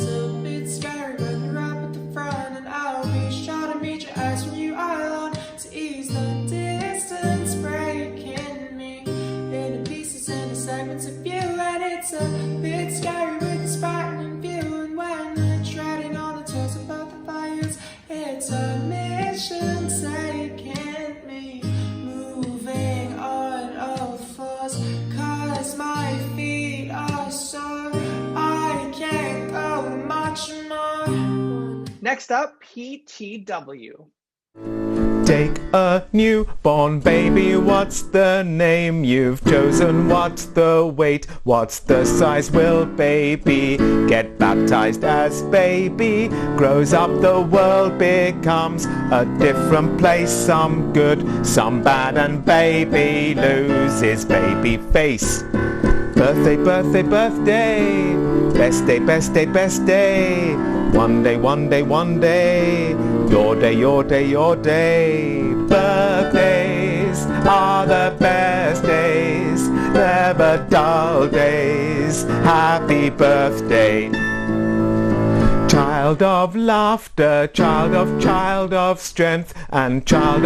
a bit scary when you're up at the front, and I'll be sure to meet your eyes when you are alone to ease the distance breaking me into pieces, into segments of you. And it's a bit scary with this frightening view, and when we're treading on the toes of both of our youths, it's a mission taking me moving on all fours, 'cause my feet are sore, I can't go much more. Next up, PTW. Take a newborn baby, what's the name you've chosen? What's the weight? What's the size? Will baby get baptized as baby? Grows up, the world becomes a different place. Some good, some bad, and baby loses baby face. Birthday, birthday, birthday. Best day, best day, best day. One day, one day, one day. Your day, your day, your day. Birthdays are the best days, never dull days. Happy birthday. Child of laughter, child of strength, and child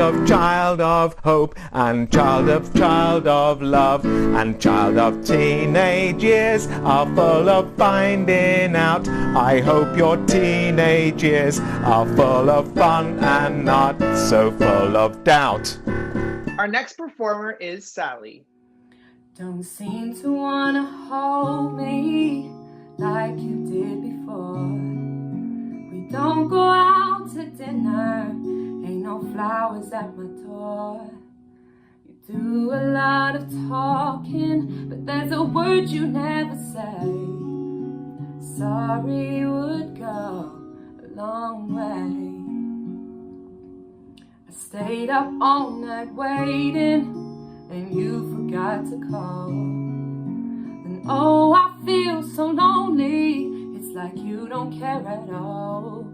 of hope, and child of love, and child of teenage years are full of finding out. I hope your teenage years are full of fun and not so full of doubt. Our next performer is Sally. Don't seem to wanna hold me like you did before. We don't go out to dinner, ain't no flowers at my door. You do a lot of talking, but there's a word you never say. Sorry would go a long way. I stayed up all night waiting, and you forgot to call. And oh, I feel so lonely, it's like you don't care at all.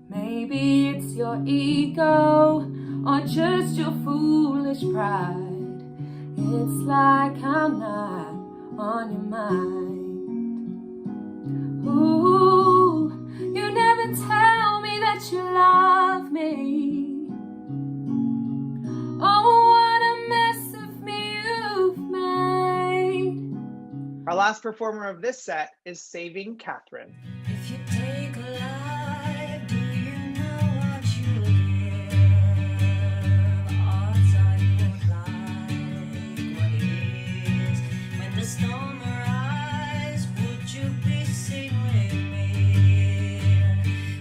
Maybe it's your ego or just your foolish pride. It's like I'm not on your mind. Ooh, you never tell me that you love me. Oh, what a mess of me you've made. Our last performer of this set is Saving Catherine. If you take a life, do you know what you give? Odds are you won't like what it is. When the storm arrives, would you be seen with me?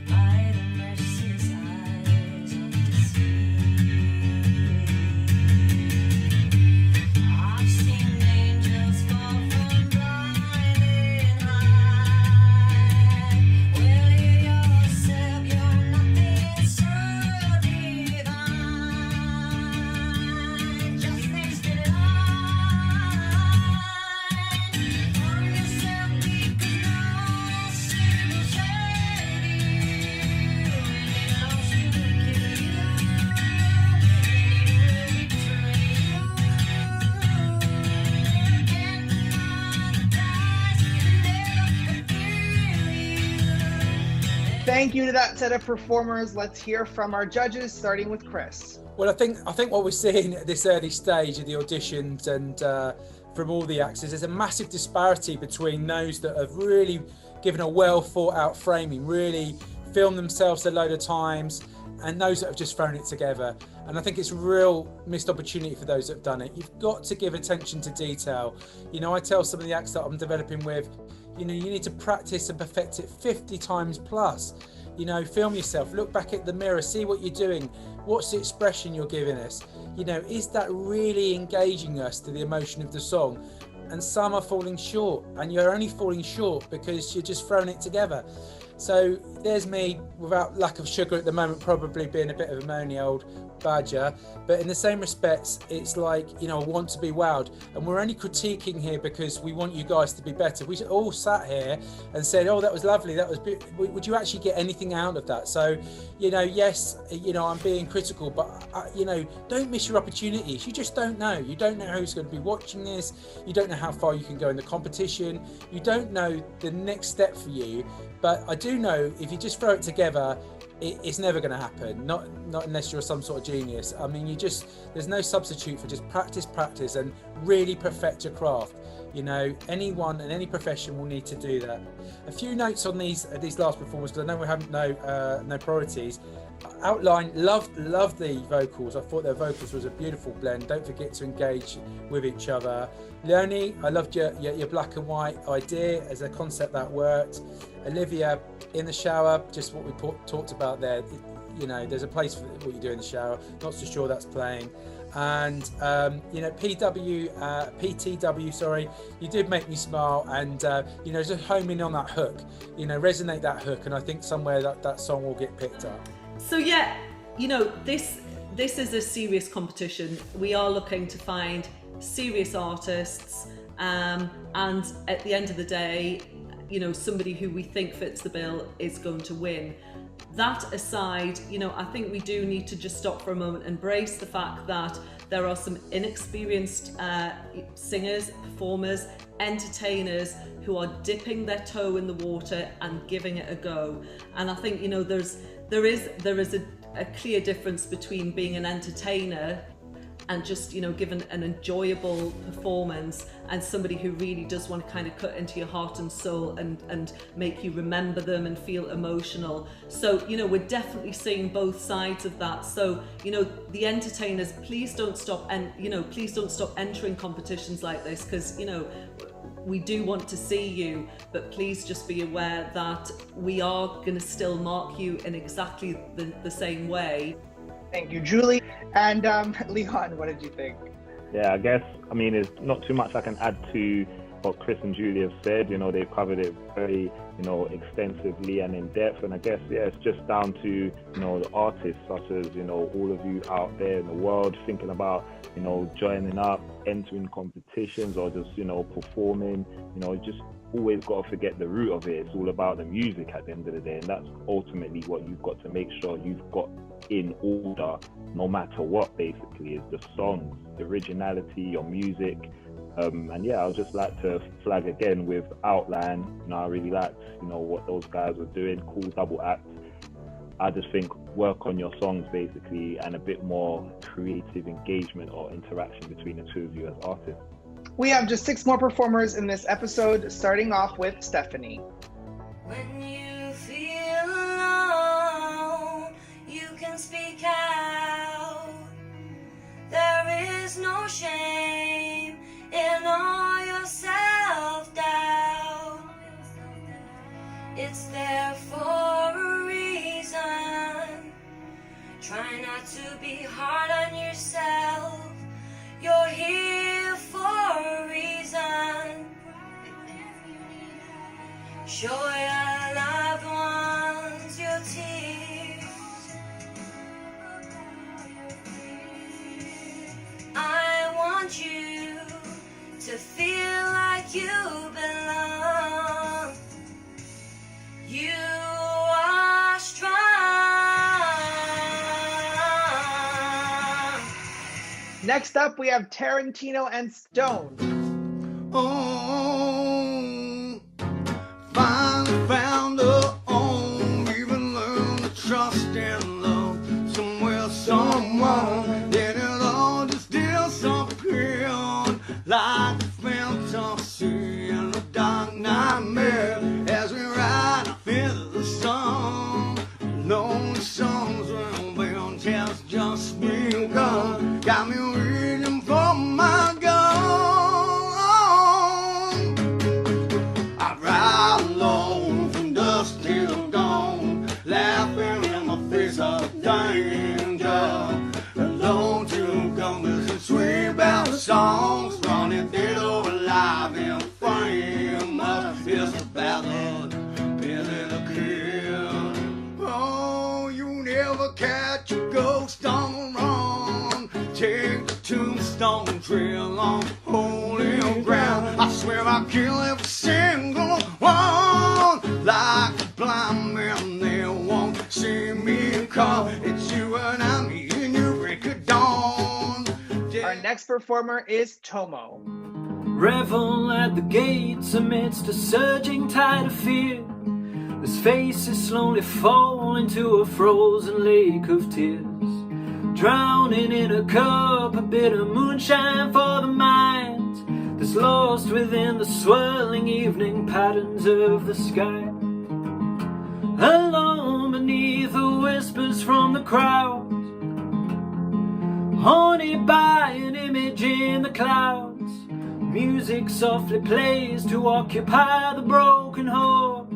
By the merciless eyes of the sea. I've seen angels fall from blinding light. Well, you yourself, you're nothing so divine. Just next to the line, on yourself because no single save you. And it loves you to kill you, and it will betray you. Can't deny the ties that never forgive you. Thank you to that set of performers. Let's hear from our judges, starting with Chris. Well, I think what we're seeing at this early stage of the auditions and from all the acts is there's a massive disparity between those that have really given a well thought out framing, really filmed themselves a load of times, and those that have just thrown it together. And I think it's a real missed opportunity for those that have done it. You've got to give attention to detail. You know, I tell some of the acts that I'm developing with, you know, you need to practice and perfect it 50 times plus. You know, film yourself, look back at the mirror, see what you're doing. What's the expression you're giving us? You know, is that really engaging us to the emotion of the song? And some are falling short, and you're only falling short because you're just throwing it together. So there's me, without lack of sugar at the moment, probably being a bit of a moany old badger, but in the same respects, it's like, you know, I want to be wowed, and we're only critiquing here because we want you guys to be better. We all sat here and said, oh, that was lovely, that was would you actually get anything out of that? So, you know, yes, you know, I'm being critical, but you know, don't miss your opportunities. You just don't know. You don't know who's going to be watching this. You don't know how far you can go in the competition. You don't know the next step for you. But I do know, if you just throw it together, it's never going to happen. Not unless you're some sort of genius. I mean, there's no substitute for just practice and really perfect your craft. You know, anyone in any profession will need to do that. A few notes on these last performances, because I know we haven't no priorities. Outline, loved the vocals. I thought their vocals was a beautiful blend. Don't forget to engage with each other. Leonie, I loved your black and white idea as a concept that worked. Olivia, in the shower, just what we talked about there. You know, there's a place for what you do in the shower. Not so sure that's playing. And you know, PTW, sorry, you did make me smile, and you know, just home in on that hook, you know, resonate that hook, and I think somewhere that song will get picked up. So yeah, you know, this is a serious competition. We are looking to find serious artists, and at the end of the day, you know, somebody who we think fits the bill is going to win. That aside, you know, I think we do need to just stop for a moment, embrace the fact that there are some inexperienced singers, performers, entertainers who are dipping their toe in the water and giving it a go. And I think, you know, there is a clear difference between being an entertainer and just, you know, given an enjoyable performance, and somebody who really does want to kind of cut into your heart and soul and make you remember them and feel emotional. So, you know, we're definitely seeing both sides of that. So, you know, the entertainers, please don't stop, and, you know, please don't stop entering competitions like this, because, you know, we do want to see you, but please just be aware that we are going to still mark you in exactly the same way. Thank you, Julie. And Leon, what did you think? Yeah, I guess, I mean, there's not too much I can add to what Chris and Julie have said. You know, they've covered it very, you know, extensively and in depth. And I guess, yeah, it's just down to, you know, the artists such as, you know, all of you out there in the world thinking about, you know, joining up, entering competitions, or just, you know, performing. You know, just always got to forget the root of it. It's all about the music at the end of the day, and that's ultimately what you've got to make sure you've got in order, no matter what, basically, is the songs, the originality, your music. And yeah, I'd just like to flag again with Outline. You know, I really liked, you know, what those guys were doing. Cool double act. I just think work on your songs, basically, and a bit more creative engagement or interaction between the two of you as artists. We have just 6 more performers in this episode, starting off with Stephanie. When you feel alone, you can speak out. There is no shame in all your self-doubt. It's there for a reason. Try not to be hard on yourself. You're here for a reason. Show your loved ones your tears. I want you to feel like you belong. You are strong. Next up, we have Tarantino and Stone. Oh, finally found her own, even learned to trust and love somewhere, someone. Then it all just disappeared like a fantasy and a dark nightmare. As we ride, I feel the sun. Lonely songs will be on test, just begun. Got me reaching for my gun. don't drill on holy ground. I swear I'll kill every single one. Like a blind man, they won't see me come. It's you and I, me and you, break of dawn. Our next performer is Tomo. Revel at the gates amidst a surging tide of fear. His face is slowly falling to a frozen lake of tears. Drowning in a cup of bitter moonshine for the mind that's lost within the swirling evening patterns of the sky. Alone beneath the whispers from the crowd, haunted by an image in the clouds. Music softly plays to occupy the broken heart.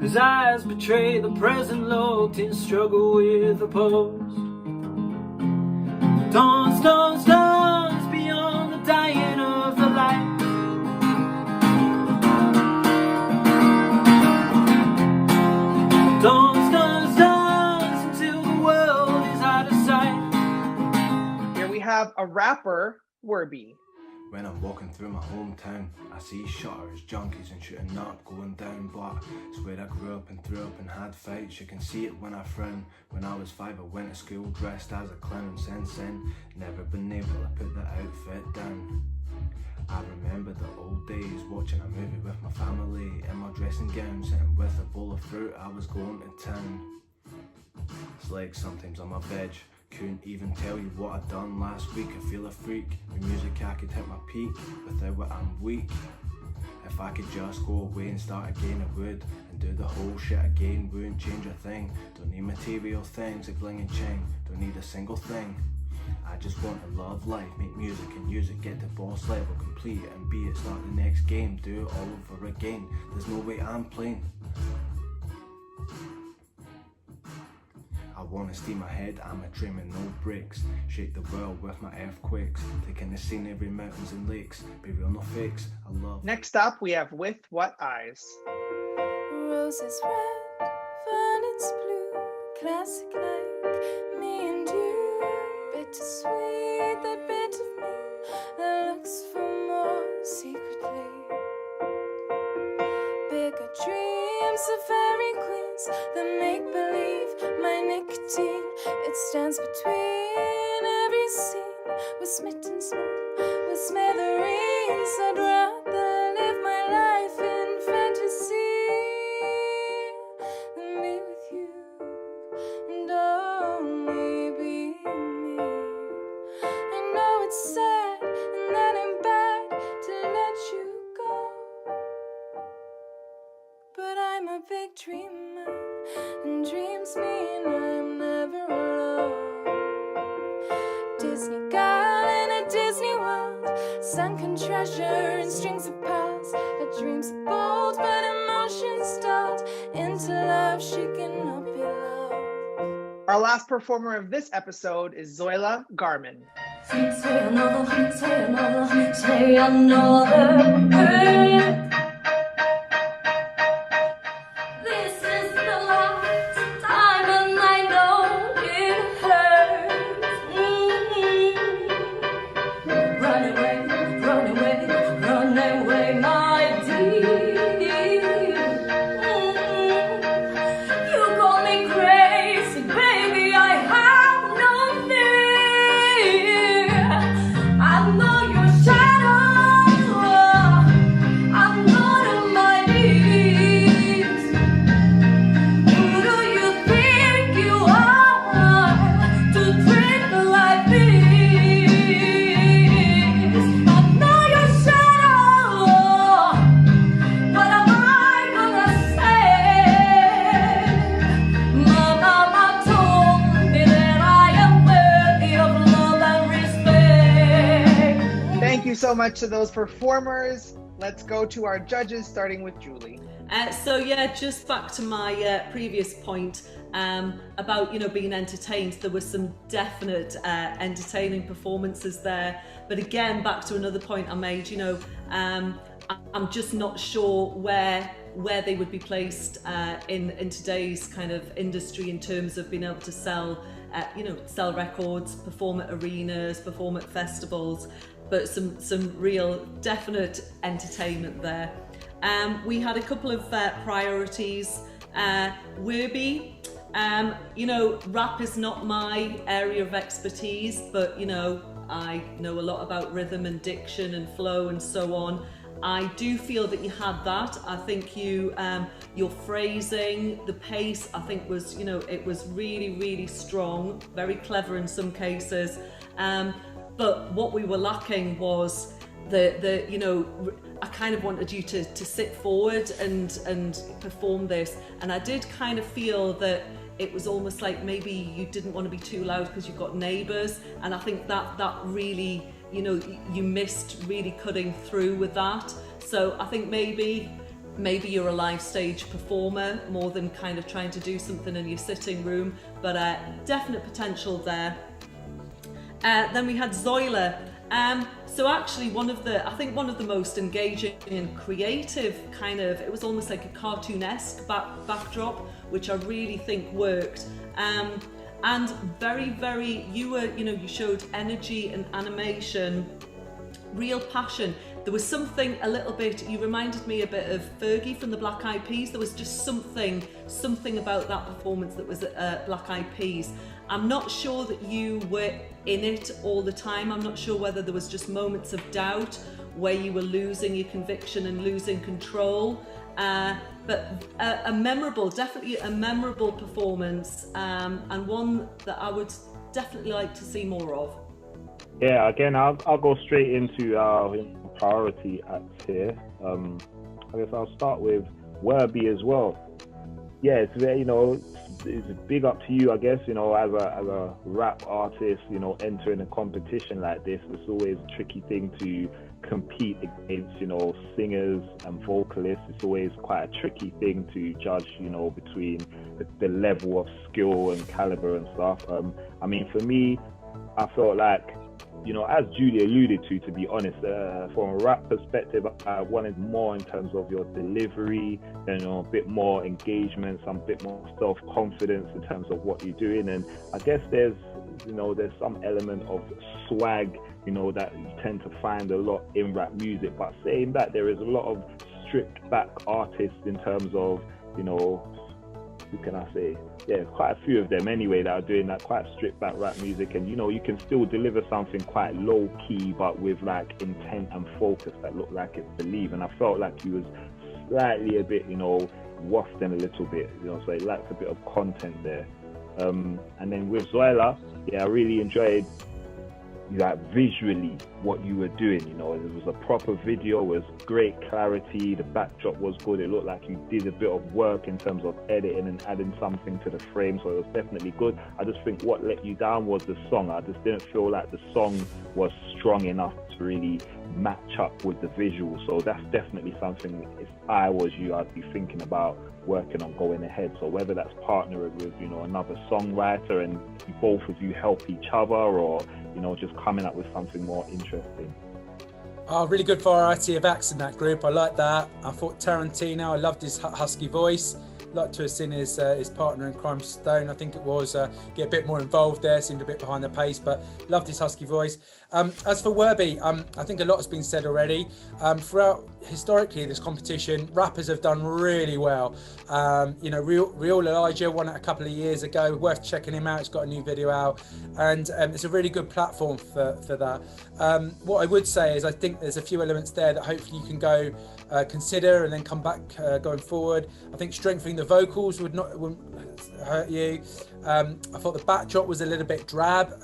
His eyes betray the present locked in struggle with the past. Dance, dance, dance beyond the dying of the light. Dance, dance, dance until the world is out of sight. Here we have a rapper, Werby. When I'm walking through my hometown, I see shutters, junkies and shooting up, going down, but it's where I grew up and threw up and had fights. You can see it when I frown. When I was 5 I went to school dressed as a clown, since then never been able to put that outfit down. I remember the old days, watching a movie with my family, in my dressing gown, sitting with a bowl of fruit, I was going to town. It's like sometimes I'm a veg, couldn't even tell you what I'd done last week. I feel a freak, with music I could hit my peak, without it I'm weak. If I could just go away and start again I would, and do the whole shit again, wouldn't change a thing. Don't need material things like bling and chain, don't need a single thing. I just want to love life, make music and use it, get the boss level, complete it and be it, start the next game, do it all over again. There's no way I'm playing. I wanna steam my head, I'm a train with no brakes. Shake the world with my earthquakes, taking the scenery, mountains and lakes. Be real, no fakes, I love. Next up, we have With What Eyes. Roses red, violets blue, classic like me and you. Bittersweet, that bit of me that looks for more secretly. Bigger dreams of fairy queens that make believe my nicotine. It stands between every scene with smitten smooth, with smithereens. I'd rather live my life in fantasy than be with you and only be me. I know it's sad and that I'm bad to let you go, but I'm a big dreamer, and dreams mean I'm never alone. Disney girl in a Disney world, sunken treasure and strings of pearls. Her dreams are bold, but emotions start into love. She cannot be loved. Our last performer of this episode is Zoila Garman. Say another, say another, say another word. This is the last time and I know it hurts. Run away, my dear. You call me crazy, baby, I have no fear. I know your shadow, I'm not on my knees. Who do you think you are to treat me like this? I know your shadow, what am I gonna say? My mama told me that I am worthy of love and respect. Thank you so much to those performers. Let's go to our judges, starting with Julie. So yeah, just back to my previous point about being entertained. There were some definite entertaining performances there, but again, back to another point I made. I'm just not sure where they would be placed in today's kind of industry in terms of being able to sell sell records, perform at arenas, perform at festivals, but some real definite entertainment there. We had a couple of priorities. Werby, rap is not my area of expertise, but I know a lot about rhythm and diction and flow and so on. I do feel that you had that. I think your phrasing, the pace, I think was, it was really, really strong, very clever in some cases. But what we were lacking was I kind of wanted you to sit forward and perform this. And I did kind of feel that it was almost like maybe you didn't want to be too loud because you've got neighbours. And I think that really, you missed really cutting through with that. So I think maybe you're a live stage performer more than kind of trying to do something in your sitting room, but definite potential there. Then we had Zoila. So actually one of the most engaging and creative it was almost like a cartoonesque backdrop, which I really think worked. And very, very, you showed energy and animation, real passion. There was something a little bit, you reminded me a bit of Fergie from the Black Eyed Peas. There was just something about that performance that was Black Eyed Peas. I'm not sure that you were in it all the time. I'm not sure whether there was just moments of doubt where you were losing your conviction and losing control. But definitely a memorable performance, and one that I would definitely like to see more of. Yeah, again, I'll go straight into our priority acts here. I guess I'll start with Werby as well. Yeah, it's very, it's a big up to you, I guess, as a rap artist, entering a competition like this. It's always a tricky thing to compete against, singers and vocalists. It's always quite a tricky thing to judge, between the level of skill and caliber and stuff. I mean, for me, I felt like, as Julie alluded to be honest, from a rap perspective, I wanted more in terms of your delivery, a bit more engagement, some bit more self-confidence in terms of what you're doing. And I guess there's some element of swag, that you tend to find a lot in rap music. But saying that, there is a lot of stripped back artists in terms of, who can I say? Yeah, quite a few of them anyway that are doing that quite stripped back rap music, and you can still deliver something quite low key but with like intent and focus that look like it's believe. And I felt like he was slightly a bit, wafting a little bit, so it lacks a bit of content there. And then with Zoila, I really enjoyed visually what you were doing. It was a proper video, it was great clarity, the backdrop was good, it looked like you did a bit of work in terms of editing and adding something to the frame, so it was definitely good. I just think what let you down was the song. I just didn't feel like the song was strong enough to really match up with the visual, so that's definitely something, if I was you, I'd be thinking about working on going ahead. So whether that's partnering with another songwriter and both of you help each other, or just coming up with something more interesting. Oh, really good variety of acts in that group. I like that. I thought Tarantino, I loved his husky voice. Like to have seen his partner in Crime Stone, I think it was, get a bit more involved there, seemed a bit behind the pace, but loved his husky voice. As for Werby, I think a lot has been said already. Throughout, historically, this competition, rappers have done really well. Real Elijah won it a couple of years ago, worth checking him out, he's got a new video out, and it's a really good platform for that. What I would say is I think there's a few elements there that hopefully you can go consider and then come back going forward. I think strengthening the vocals wouldn't hurt you. I thought the backdrop was a little bit drab,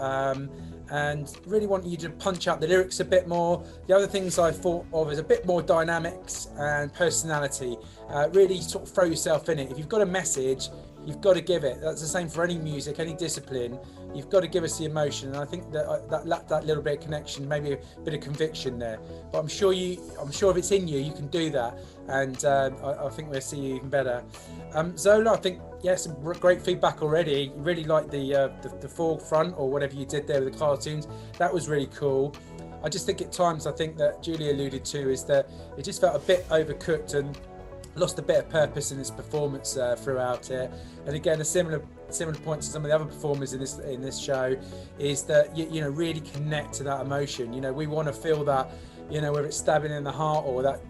and really want you to punch out the lyrics a bit more. The other things I thought of is a bit more dynamics and personality. Really sort of throw yourself in it. If you've got a message, you've got to give it. That's the same for any music, any discipline. You've got to give us the emotion, and I think that little bit of connection, maybe a bit of conviction there. But I'm sure if it's in you, you can do that, and I think we'll see you even better. Zola, I think some great feedback already. You really like the forefront or whatever you did there with the cartoons. That was really cool. I just think at times, I think that Julie alluded to, is that it just felt a bit overcooked, and lost a bit of purpose in its performance throughout it. And again, a similar point to some of the other performers in this show is that you know, really connect to that emotion. You know, we want to feel that, you know, whether it's stabbing in the heart or that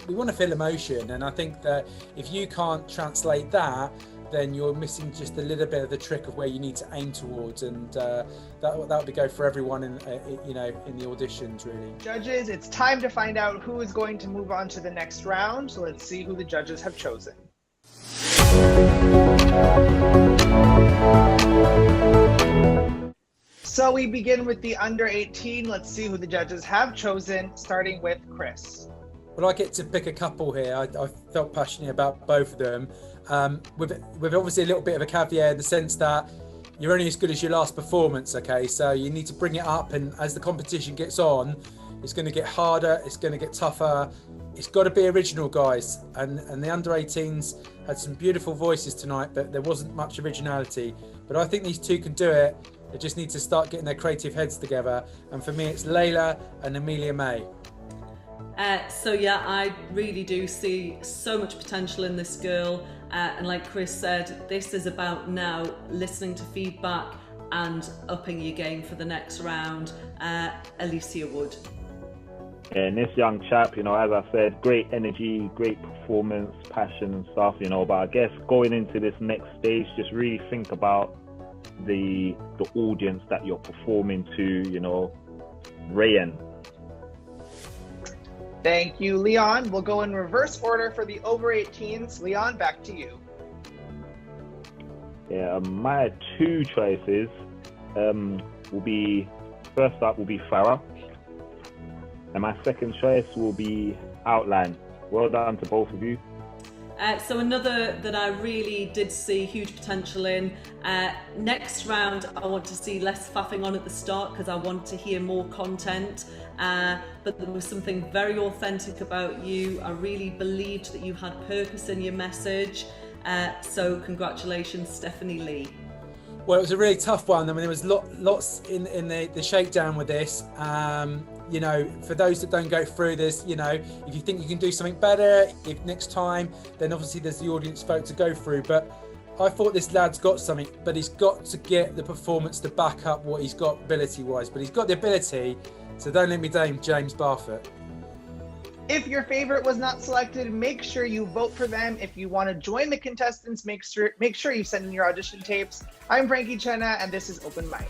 we want to feel emotion. And I think that if you can't translate that, then you're missing just a little bit of the trick of where you need to aim towards, and that would go for everyone in you know, in the auditions, really. Judges, it's time to find out who is going to move on to the next round. So let's see who the judges have chosen. So we begin with the under 18. Let's see who the judges have chosen, starting with Chris. Well, I get to pick a couple here. I felt passionate about both of them. With obviously a little bit of a caveat in the sense that you're only as good as your last performance, okay? So you need to bring it up, and as the competition gets on, it's going to get harder, it's going to get tougher. It's got to be original, guys. And the under 18s had some beautiful voices tonight, but there wasn't much originality. But I think these two can do it. They just need to start getting their creative heads together. And for me, it's Layla and Amelia May. So yeah, I really do see so much potential in this girl. And like Chris said, this is about now listening to feedback and upping your game for the next round. Alicia Wood. And this young chap, you know, as I said, great energy, great performance, passion and stuff, you know, but I guess going into this next stage, just really think about the audience that you're performing to, you know. Rayan. Thank you, Leon. We'll go in reverse order for the over 18s. Leon, back to you. Yeah, my two choices will be, first up will be Farah, and my second choice will be Outline. Well done to both of you. So another that I really did see huge potential in. Next round, I want to see less faffing on at the start because I want to hear more content. But there was something very authentic about you. I really believed that you had purpose in your message. So congratulations, Stephanie Lee. Well, it was a really tough one. I mean, there was lots in the shakedown with this. You know, for those that don't go through this, you know, if you think you can do something better, if next time, then obviously there's the audience vote to go through. But I thought this lad's got something, but he's got to get the performance to back up what he's got ability-wise. But he's got the ability, so don't let me down, James Barfoot. If your favorite was not selected, make sure you vote for them. If you want to join the contestants, make sure you send in your audition tapes. I'm Frankie Cena, and this is Open Mic.